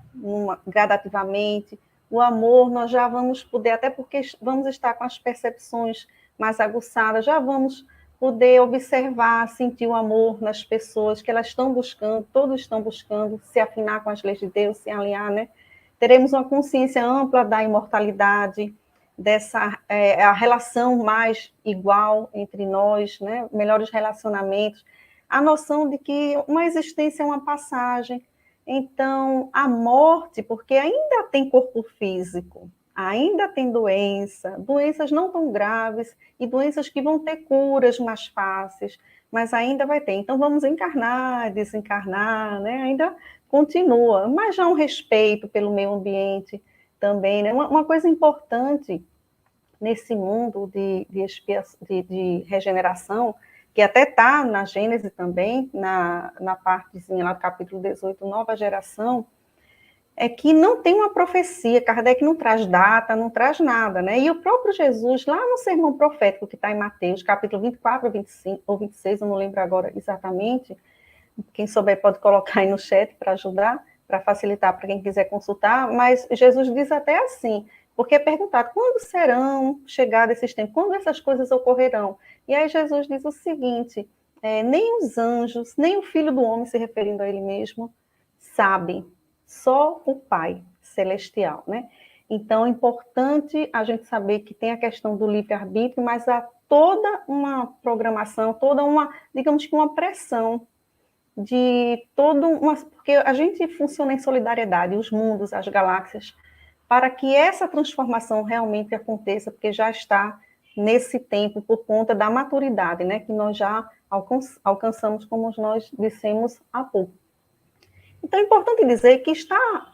gradativamente. O amor, nós já vamos poder, até porque vamos estar com as percepções mais aguçadas, já vamos poder observar, sentir o amor nas pessoas, que elas estão buscando, todos estão buscando se afinar com as leis de Deus, se alinhar, né? Teremos uma consciência ampla da imortalidade, a relação mais igual entre nós, né? Melhores relacionamentos, a noção de que uma existência é uma passagem. Então, a morte, porque ainda tem corpo físico, ainda tem doenças não tão graves, e doenças que vão ter curas mais fáceis, mas ainda vai ter. Então, vamos encarnar, desencarnar, né? Ainda continua, mas já um respeito pelo meio ambiente também, né? Uma coisa importante nesse mundo de regeneração, que até está na Gênesis também, na partezinha lá do capítulo 18, Nova Geração, é que não tem uma profecia, Kardec não traz data, não traz nada, né? E o próprio Jesus, lá no sermão profético que está em Mateus, capítulo 24 ou 25, ou 26, eu não lembro agora exatamente, quem souber pode colocar aí no chat para ajudar, para facilitar para quem quiser consultar, mas Jesus diz até assim, porque é perguntado, quando serão chegados esses tempos? Quando essas coisas ocorrerão? E aí Jesus diz o seguinte, nem os anjos, nem o Filho do Homem, se referindo a ele mesmo, sabem, só o Pai Celestial, né? Então, é importante a gente saber que tem a questão do livre-arbítrio, mas há toda uma programação, toda uma, digamos que uma pressão porque a gente funciona em solidariedade, os mundos, as galáxias, para que essa transformação realmente aconteça, porque já está nesse tempo por conta da maturidade, né, que nós já alcançamos, como nós dissemos há pouco. Então, é importante dizer que está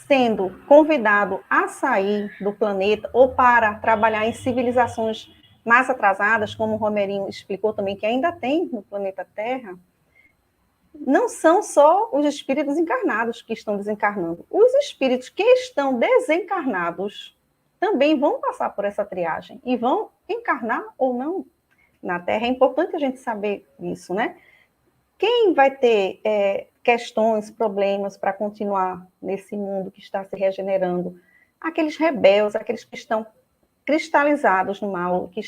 sendo convidado a sair do planeta ou para trabalhar em civilizações mais atrasadas, como o Romerinho explicou também, que ainda tem no planeta Terra, não são só os espíritos encarnados que estão desencarnando. Os espíritos que estão desencarnados também vão passar por essa triagem e vão encarnar ou não na Terra. É importante a gente saber isso, né? Quem vai ter questões, problemas para continuar nesse mundo que está se regenerando? Aqueles rebeldes, aqueles que estão cristalizados no mal, que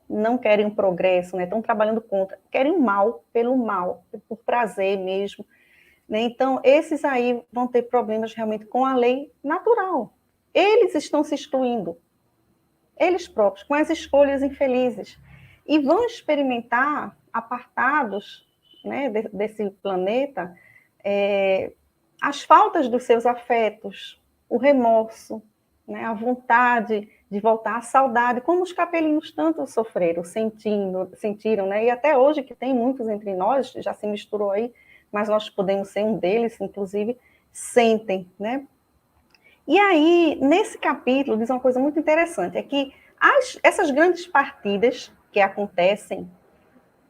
não querem o progresso, né? Estão trabalhando contra, querem o mal pelo mal, por prazer mesmo. Né? Então, esses aí vão ter problemas realmente com a lei natural. Eles estão se excluindo, eles próprios, com as escolhas infelizes, e vão experimentar, apartados, né, desse planeta, as faltas dos seus afetos, o remorso, né, a vontade de voltar, a saudade, como os capelinhos tanto sofreram, sentiram, né, e até hoje que tem muitos entre nós, já se misturou aí, mas nós podemos ser um deles, inclusive, sentem, né. E aí, nesse capítulo, diz uma coisa muito interessante, é que essas grandes partidas que acontecem,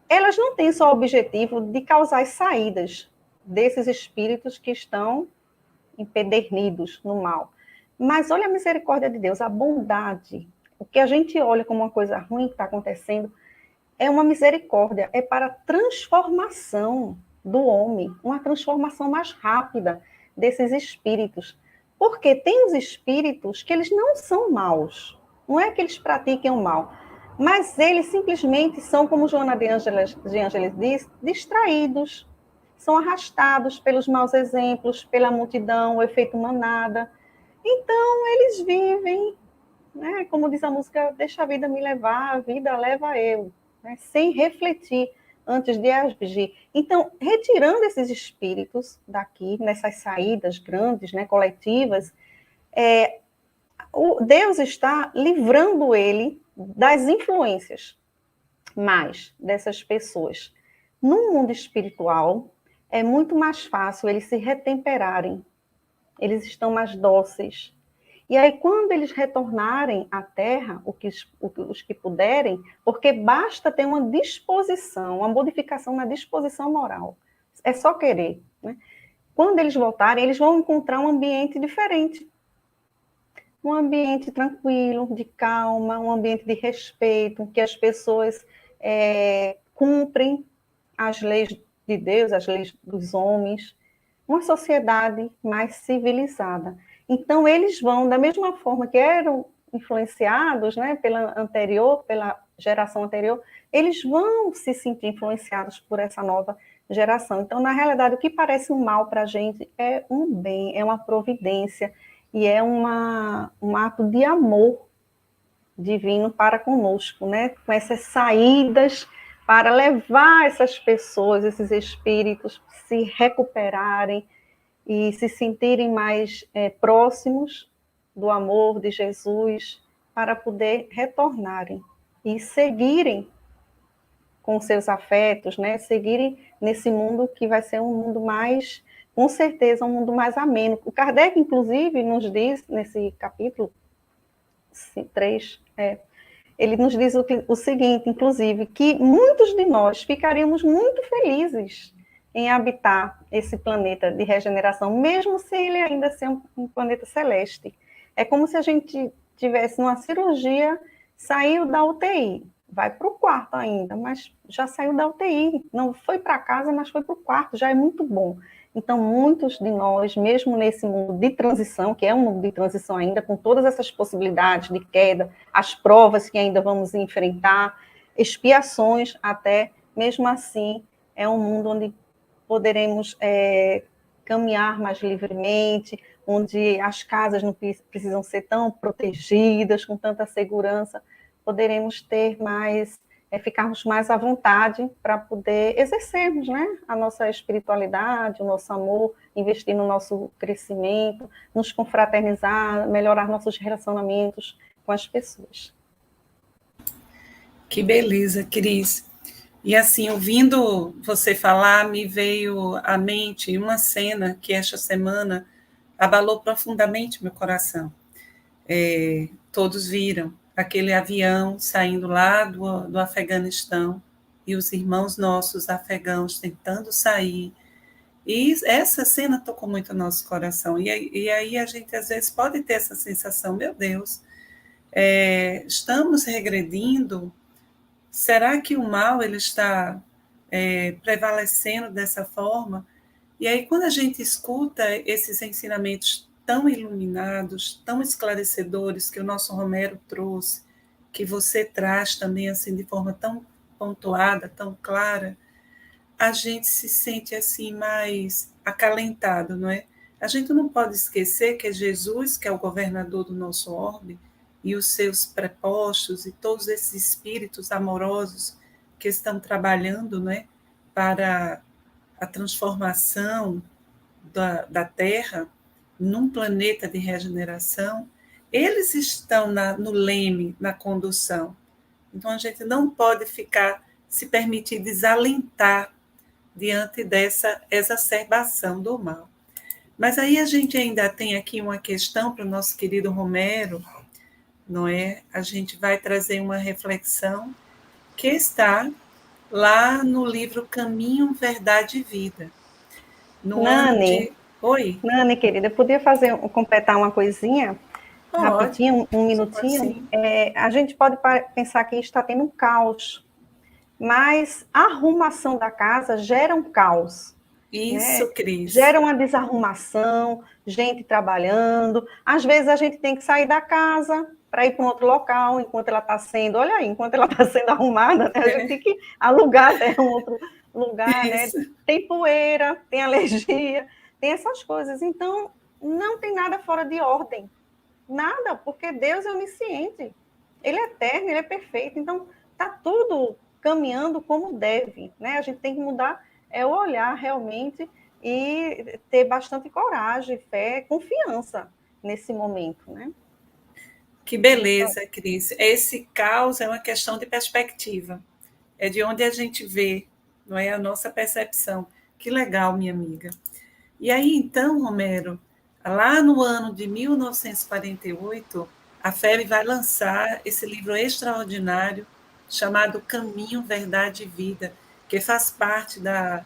elas não têm só o objetivo de causar as saídas desses espíritos que estão empedernidos no mal. Mas olha a misericórdia de Deus, a bondade. O que a gente olha como uma coisa ruim que está acontecendo é uma misericórdia, é para a transformação do homem, uma transformação mais rápida desses espíritos. Porque tem os espíritos que eles não são maus, não é que eles pratiquem o mal, mas eles simplesmente são, como Joana de Ângeles diz, distraídos, são arrastados pelos maus exemplos, pela multidão, o efeito manada. Então, eles vivem, né, como diz a música, deixa a vida me levar, a vida leva eu, né, sem refletir antes de agir. Então, retirando esses espíritos daqui, nessas saídas grandes, né, coletivas, Deus está livrando ele das influências mais dessas pessoas. No mundo espiritual, é muito mais fácil eles se retemperarem, eles estão mais dóceis. E aí, quando eles retornarem à Terra, os que puderem, porque basta ter uma disposição, uma modificação na disposição moral. É só querer. Né? Quando eles voltarem, eles vão encontrar um ambiente diferente. Um ambiente tranquilo, de calma, um ambiente de respeito, que as pessoas cumprem as leis de Deus, as leis dos homens, uma sociedade mais civilizada. Então, eles vão, da mesma forma que eram influenciados, né, pela geração anterior, eles vão se sentir influenciados por essa nova geração. Então, na realidade, o que parece um mal para a gente é um bem, é uma providência e é um ato de amor divino para conosco, né? Com essas saídas para levar essas pessoas, esses espíritos, se recuperarem e se sentirem mais próximos do amor de Jesus, para poder retornarem e seguirem com seus afetos, né? Seguirem nesse mundo que vai ser um mundo mais, com certeza, um mundo mais ameno. O Kardec, inclusive, nos diz, nesse capítulo 3, ele nos diz o seguinte, inclusive, que muitos de nós ficaríamos muito felizes em habitar esse planeta de regeneração, mesmo se ele ainda ser um planeta celeste. É como se a gente tivesse numa cirurgia, saiu da UTI, vai para o quarto ainda, mas já saiu da UTI, não foi para casa, mas foi para o quarto, já é muito bom. Então, muitos de nós, mesmo nesse mundo de transição, que é um mundo de transição ainda, com todas essas possibilidades de queda, as provas que ainda vamos enfrentar, expiações até, mesmo assim, é um mundo onde poderemos caminhar mais livremente, onde as casas não precisam ser tão protegidas, com tanta segurança, poderemos ter mais, ficarmos mais à vontade para poder exercermos, né, a nossa espiritualidade, o nosso amor, investir no nosso crescimento, nos confraternizar, melhorar nossos relacionamentos com as pessoas. Que beleza, Cris. E assim, ouvindo você falar, me veio à mente uma cena que esta semana abalou profundamente meu coração. Todos viram aquele avião saindo lá do Afeganistão e os irmãos nossos afegãos tentando sair. E essa cena tocou muito no nosso coração. E aí a gente, às vezes, pode ter essa sensação, meu Deus, estamos regredindo. Será que o mal ele está prevalecendo dessa forma? E aí, quando a gente escuta esses ensinamentos tão iluminados, tão esclarecedores que o nosso Romero trouxe, que você traz também assim de forma tão pontuada, tão clara, a gente se sente assim mais acalentado, não é? A gente não pode esquecer que é Jesus que é o governador do nosso orbe, e os seus prepostos e todos esses espíritos amorosos que estão trabalhando, né, para a transformação da Terra num planeta de regeneração, eles estão no leme, na condução. Então, a gente não pode se permitir desalentar diante dessa exacerbação do mal. Mas aí a gente ainda tem aqui uma questão para o nosso querido Romero, não é? A gente vai trazer uma reflexão que está lá no livro Caminho, Verdade e Vida. Nani, Oi? Nani, querida, eu podia completar uma coisinha? Rapidinho, um minutinho? A gente pode pensar que está tendo um caos, mas a arrumação da casa gera um caos. Isso, né? Cris. Gera uma desarrumação, gente trabalhando. Às vezes a gente tem que sair da casa para ir para um outro local, enquanto ela está sendo, olha aí, enquanto ela está sendo arrumada, né? A gente tem que alugar um outro lugar, né? Tem poeira, tem alergia, tem essas coisas. Então, não tem nada fora de ordem. Nada, porque Deus é onisciente. Ele é eterno, ele é perfeito. Então, está tudo caminhando como deve, né? A gente tem que mudar o olhar realmente e ter bastante coragem, fé, confiança nesse momento, né? Que beleza, Cris. Esse caos é uma questão de perspectiva. É de onde a gente vê, não é a nossa percepção. Que legal, minha amiga. E aí, então, Romero, lá no ano de 1948, a FEB vai lançar esse livro extraordinário chamado Caminho, Verdade e Vida, que faz parte da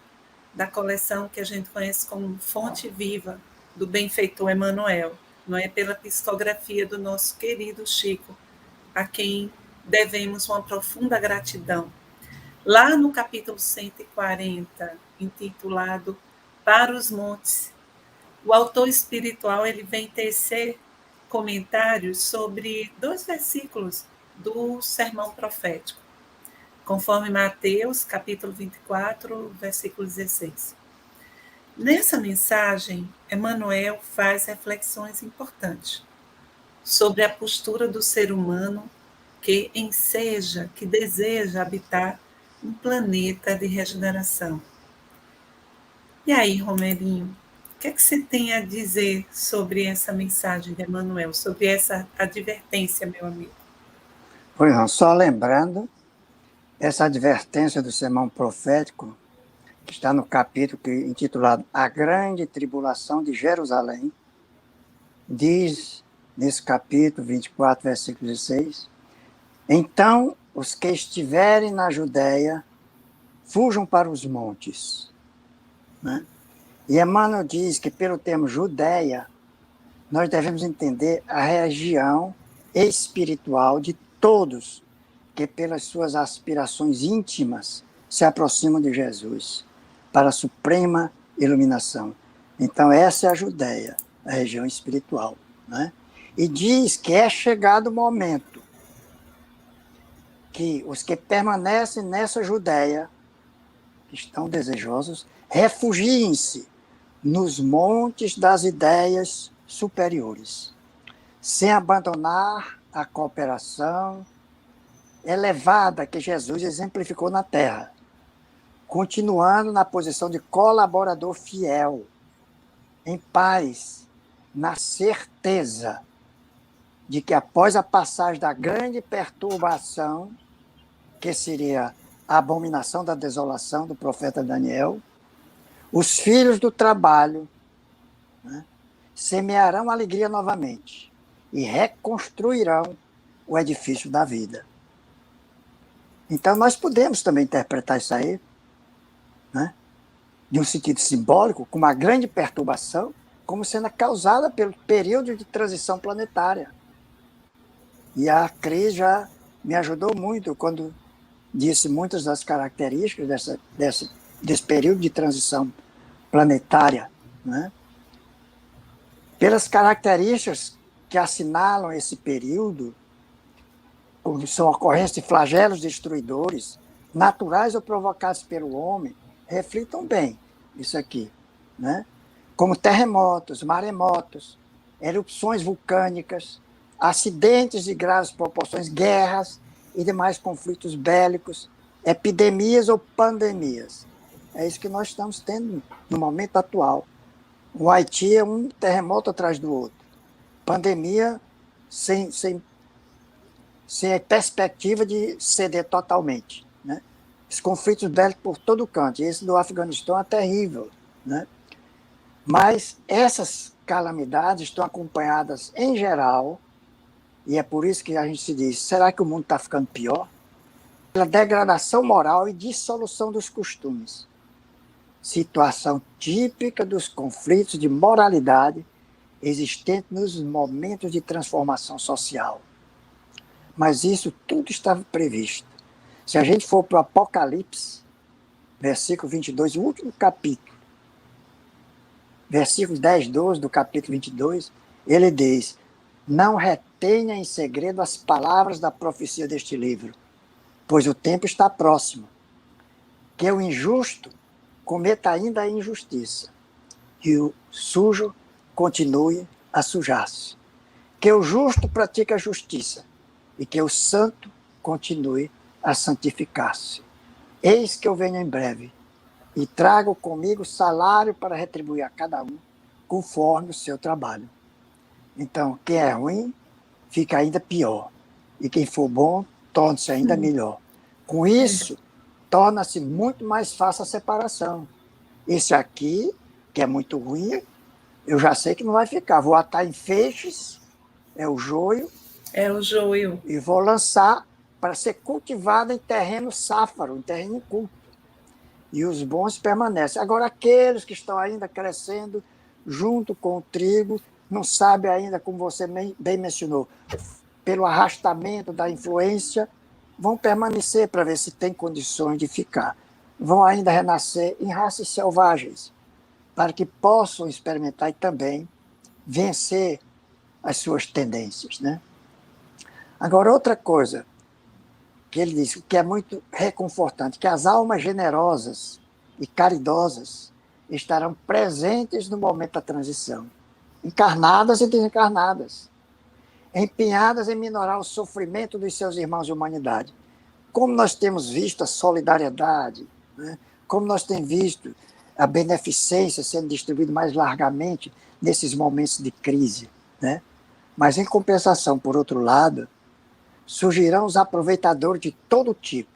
coleção que a gente conhece como Fonte Viva, do benfeitor Emmanuel, não é? Pela psicografia do nosso querido Chico, a quem devemos uma profunda gratidão. Lá no capítulo 141, intitulado Para os Montes. O autor espiritual ele vem tecer comentários sobre 2 versículos do sermão profético, conforme Mateus, capítulo 24, versículo 16. Nessa mensagem, Emmanuel faz reflexões importantes sobre a postura do ser humano que enseja, que deseja habitar um planeta de regeneração. E aí, Romerinho, o que é que você tem a dizer sobre essa mensagem de Emmanuel, sobre essa advertência, meu amigo? Pois não, só lembrando, essa advertência do sermão profético, que está no capítulo intitulado A Grande Tribulação de Jerusalém, diz, nesse capítulo 24, versículo 16, então os que estiverem na Judéia fujam para os montes. Né? E Emmanuel diz que, pelo termo Judéia, nós devemos entender a região espiritual de todos que, pelas suas aspirações íntimas, se aproximam de Jesus para a suprema iluminação. Então, essa é a Judéia, a região espiritual. Né? E diz que é chegado o momento que os que permanecem nessa Judéia, que estão desejosos, refugiem-se nos montes das ideias superiores, sem abandonar a cooperação elevada que Jesus exemplificou na Terra, continuando na posição de colaborador fiel, em paz, na certeza de que após a passagem da grande perturbação, que seria a abominação da desolação do profeta Daniel, os filhos do trabalho, né, semearão alegria novamente e reconstruirão o edifício da vida. Então, nós podemos também interpretar isso aí, né, de um sentido simbólico, com uma grande perturbação, como sendo causada pelo período de transição planetária. E a Cris já me ajudou muito quando disse muitas das características desse período de transição planetária, né? Pelas características que assinalam esse período, como são ocorrências de flagelos destruidores, naturais ou provocados pelo homem, reflitam bem isso aqui, né? Como terremotos, maremotos, erupções vulcânicas, acidentes de graves proporções, guerras e demais conflitos bélicos, epidemias ou pandemias. É isso que nós estamos tendo no momento atual. O Haiti é um terremoto atrás do outro. Pandemia sem perspectiva de ceder totalmente. Né? Os conflitos bélicos por todo canto. E esse do Afeganistão é terrível. Né? Mas essas calamidades estão acompanhadas, em geral, e é por isso que a gente se diz, será que o mundo está ficando pior? Pela degradação moral e dissolução dos costumes. Situação típica dos conflitos de moralidade existentes nos momentos de transformação social. Mas isso tudo estava previsto. Se a gente for para o Apocalipse, versículo 22, o último capítulo, versículos 10, 12 do capítulo 22, ele diz, não retenha em segredo as palavras da profecia deste livro, pois o tempo está próximo, que o injusto cometa ainda a injustiça, e o sujo continue a sujar-se. Que o justo pratique a justiça, e que o santo continue a santificar-se. Eis que eu venho em breve, e trago comigo salário para retribuir a cada um, conforme o seu trabalho. Então, quem é ruim, fica ainda pior. E quem for bom, torna-se ainda melhor. Com isso, torna-se muito mais fácil a separação. Esse aqui, que é muito ruim, eu já sei que não vai ficar. Vou atar em feixes, é o joio. É o joio. E vou lançar para ser cultivado em terreno sáfaro, em terreno culto. E os bons permanecem. Agora, aqueles que estão ainda crescendo junto com o trigo, não sabe ainda, como você bem mencionou, pelo arrastamento da influência, vão permanecer para ver se tem condições de ficar. vão ainda renascer em raças selvagens, para que possam experimentar e também vencer as suas tendências, né? Agora, outra coisa que ele diz, que é muito reconfortante, que as almas generosas e caridosas estarão presentes no momento da transição, encarnadas e desencarnadas, empenhadas em minorar o sofrimento dos seus irmãos de humanidade. Como nós temos visto a solidariedade, né? Como nós temos visto a beneficência sendo distribuída mais largamente nesses momentos de crise, né? Mas, em compensação, por outro lado, surgirão os aproveitadores de todo tipo,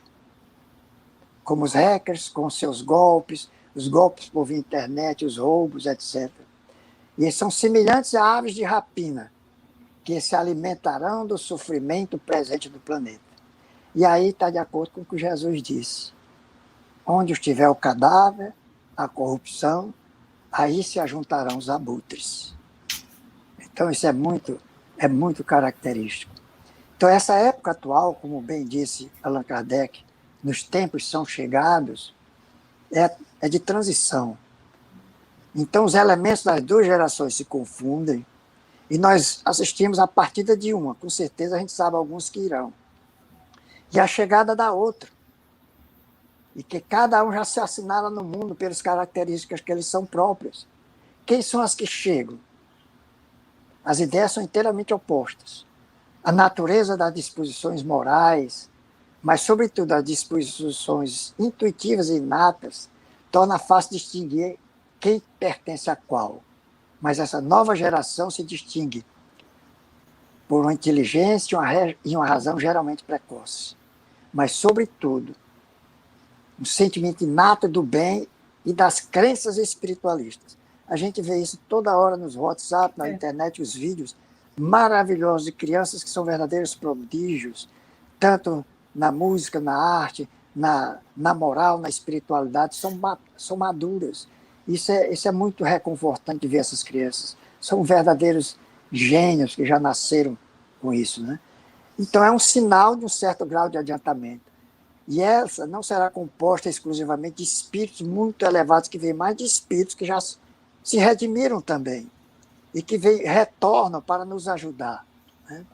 como os hackers com seus golpes, os golpes por via internet, os roubos, etc. E eles são semelhantes a aves de rapina, que se alimentarão do sofrimento presente do planeta. E aí está de acordo com o que Jesus disse. Onde estiver o cadáver, a corrupção, aí se ajuntarão os abutres. Então isso é muito característico. Então essa época atual, como bem disse Allan Kardec, nos tempos são chegados, é de transição. Então os elementos das duas gerações se confundem e nós assistimos a partida de uma, com certeza a gente sabe alguns que irão. E a chegada da outra. E que cada um já se assinala no mundo pelas características que eles são próprias. Quem são as que chegam? As ideias são inteiramente opostas. A natureza das disposições morais, mas, sobretudo, as disposições intuitivas e inatas, torna fácil distinguir quem pertence a qual. Mas essa nova geração se distingue por uma inteligência e uma razão geralmente precoce. Mas, sobretudo, um sentimento inato do bem e das crenças espiritualistas. A gente vê isso toda hora nos WhatsApp, na internet, os vídeos maravilhosos de crianças que são verdadeiros prodígios, tanto na música, na arte, na moral, na espiritualidade, são maduras. Isso é muito reconfortante ver essas crianças. São verdadeiros gênios que já nasceram com isso, né? Então é um sinal de um certo grau de adiantamento. E essa não será composta exclusivamente de espíritos muito elevados, que vêm mais de espíritos que já se redimiram também e que retornam para nos ajudar, né?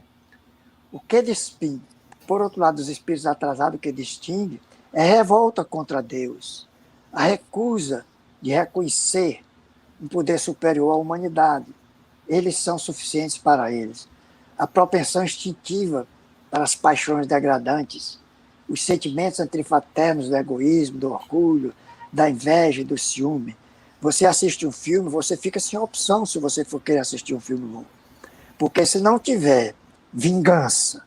O que distingue, por outro lado, os espíritos atrasados, o que distingue é revolta contra Deus, a recusa de reconhecer um poder superior à humanidade. Eles são suficientes para eles. A propensão instintiva para as paixões degradantes, os sentimentos antifraternos do egoísmo, do orgulho, da inveja e do ciúme. Você assiste um filme, você fica sem opção se você for querer assistir um filme bom. Porque se não tiver vingança,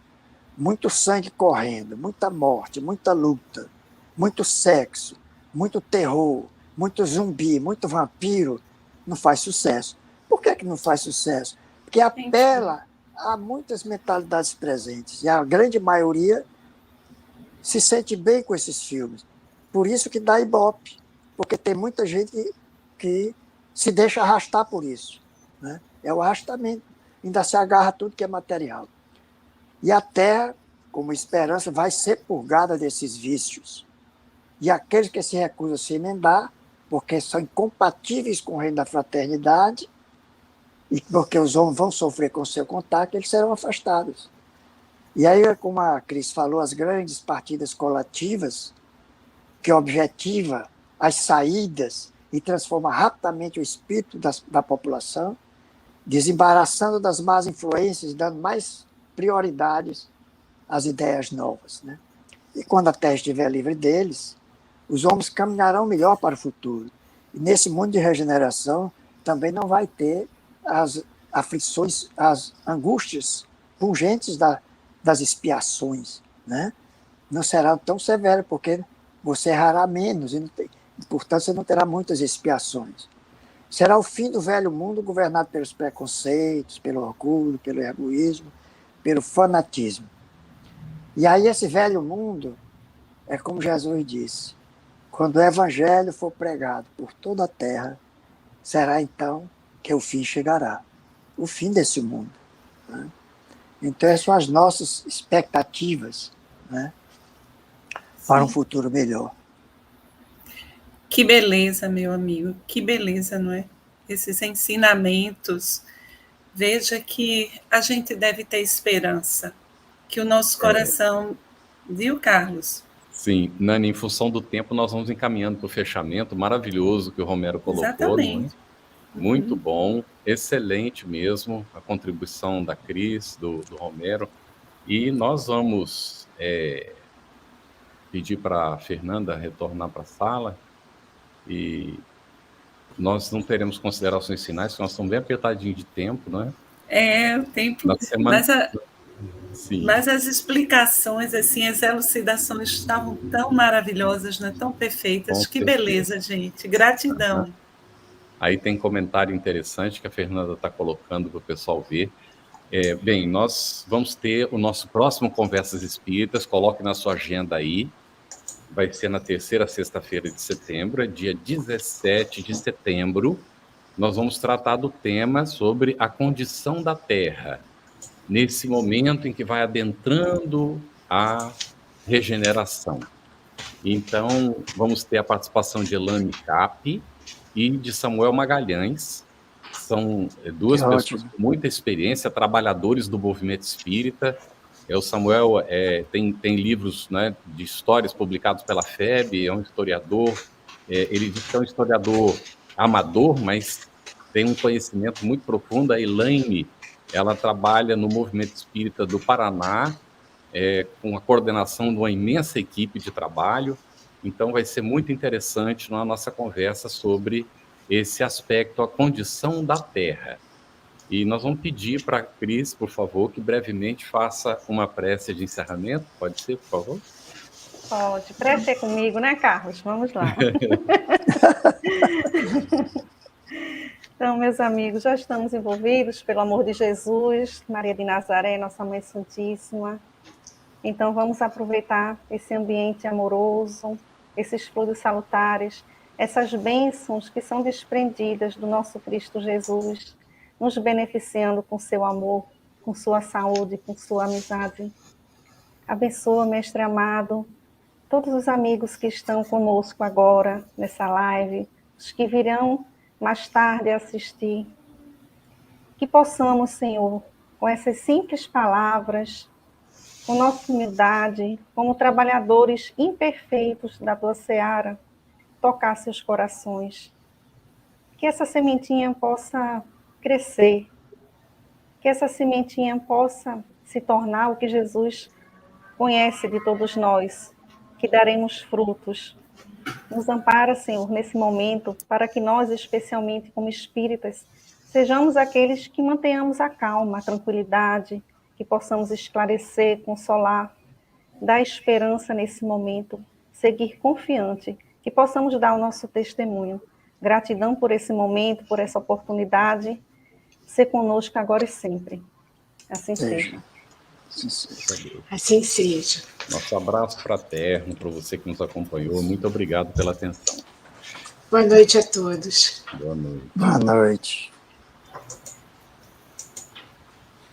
muito sangue correndo, muita morte, muita luta, muito sexo, muito terror, muito zumbi, muito vampiro, não faz sucesso. Por que não faz sucesso? Porque apela a muitas mentalidades presentes. E a grande maioria se sente bem com esses filmes. Por isso que dá ibope. Porque tem muita gente que se deixa arrastar por isso, né? É o arrastamento. Ainda se agarra a tudo que é material. E a Terra, como esperança, vai ser purgada desses vícios. E aqueles que se recusam a se emendar, porque são incompatíveis com o reino da fraternidade, e porque os homens vão sofrer com o seu contato, eles serão afastados. E aí, como a Cris falou, as grandes partidas coletivas, que objetiva as saídas e transforma rapidamente o espírito da população, desembaraçando das más influências e dando mais prioridades às ideias novas, né? E quando a Terra estiver livre deles, os homens caminharão melhor para o futuro. E nesse mundo de regeneração também não vai ter as aflições, as angústias pungentes das expiações, né? Não será tão severo, porque você errará menos, e portanto você não terá muitas expiações. Será o fim do velho mundo governado pelos preconceitos, pelo orgulho, pelo egoísmo, pelo fanatismo. E aí esse velho mundo, é como Jesus disse, quando o evangelho for pregado por toda a terra, será então que o fim chegará, o fim desse mundo, né? Então essas são as nossas expectativas, né, para um futuro melhor. Que beleza, meu amigo, que beleza, não é? Esses ensinamentos. Veja que a gente deve ter esperança, que o nosso coração... Viu, Carlos? Sim, Nani, em função do tempo, nós vamos encaminhando para o fechamento maravilhoso que o Romero colocou. Exatamente. Não é? Muito bom, excelente mesmo a contribuição da Cris, do Romero. E nós vamos pedir para a Fernanda retornar para a sala e nós não teremos considerações finais, porque nós estamos bem apertadinhos de tempo, não é? O tempo... Na semana... Mas as explicações, assim, as elucidações estavam tão maravilhosas, né? Tão perfeitas. Que beleza, gente. Gratidão. Aí tem comentário interessante que a Fernanda está colocando para o pessoal ver. Bem, nós vamos ter o nosso próximo Conversas Espíritas, coloque na sua agenda aí. Vai ser na terceira sexta-feira de setembro, dia 17 de setembro. Nós vamos tratar do tema sobre a condição da Terra, nesse momento em que vai adentrando a regeneração. Então, vamos ter a participação de Elane Cap e de Samuel Magalhães. São duas pessoas com muita experiência, trabalhadores do movimento espírita. O Samuel tem livros, né, de histórias publicados pela FEB, é um historiador. Ele diz que é um historiador amador, mas tem um conhecimento muito profundo. A Elaine, ela trabalha no movimento espírita do Paraná, com a coordenação de uma imensa equipe de trabalho. Então, vai ser muito interessante na nossa conversa sobre esse aspecto, a condição da Terra. E nós vamos pedir para a Cris, por favor, que brevemente faça uma prece de encerramento. Pode ser, por favor? Pode. Prece é comigo, né, Carlos? Vamos lá. Então, meus amigos, já estamos envolvidos, pelo amor de Jesus, Maria de Nazaré, nossa Mãe Santíssima. Então, vamos aproveitar esse ambiente amoroso, esses flores salutares, essas bênçãos que são desprendidas do nosso Cristo Jesus, nos beneficiando com seu amor, com sua saúde, com sua amizade. Abençoa, Mestre amado, todos os amigos que estão conosco agora, nessa live, os que virão mais tarde assistir. Que possamos, Senhor, com essas simples palavras, com nossa humildade, como trabalhadores imperfeitos da tua seara, tocar seus corações. Que essa sementinha possa crescer, que essa sementinha possa se tornar o que Jesus conhece de todos nós, que daremos frutos. Nos ampara, Senhor, nesse momento, para que nós, especialmente como espíritas, sejamos aqueles que mantenhamos a calma, a tranquilidade, que possamos esclarecer, consolar, dar esperança nesse momento, seguir confiante, que possamos dar o nosso testemunho. Gratidão por esse momento, por essa oportunidade, ser conosco agora e sempre. Assim seja. Assim seja. Assim seja. Nosso abraço fraterno para você que nos acompanhou. Muito obrigado pela atenção. Boa noite a todos. Boa noite. Boa noite.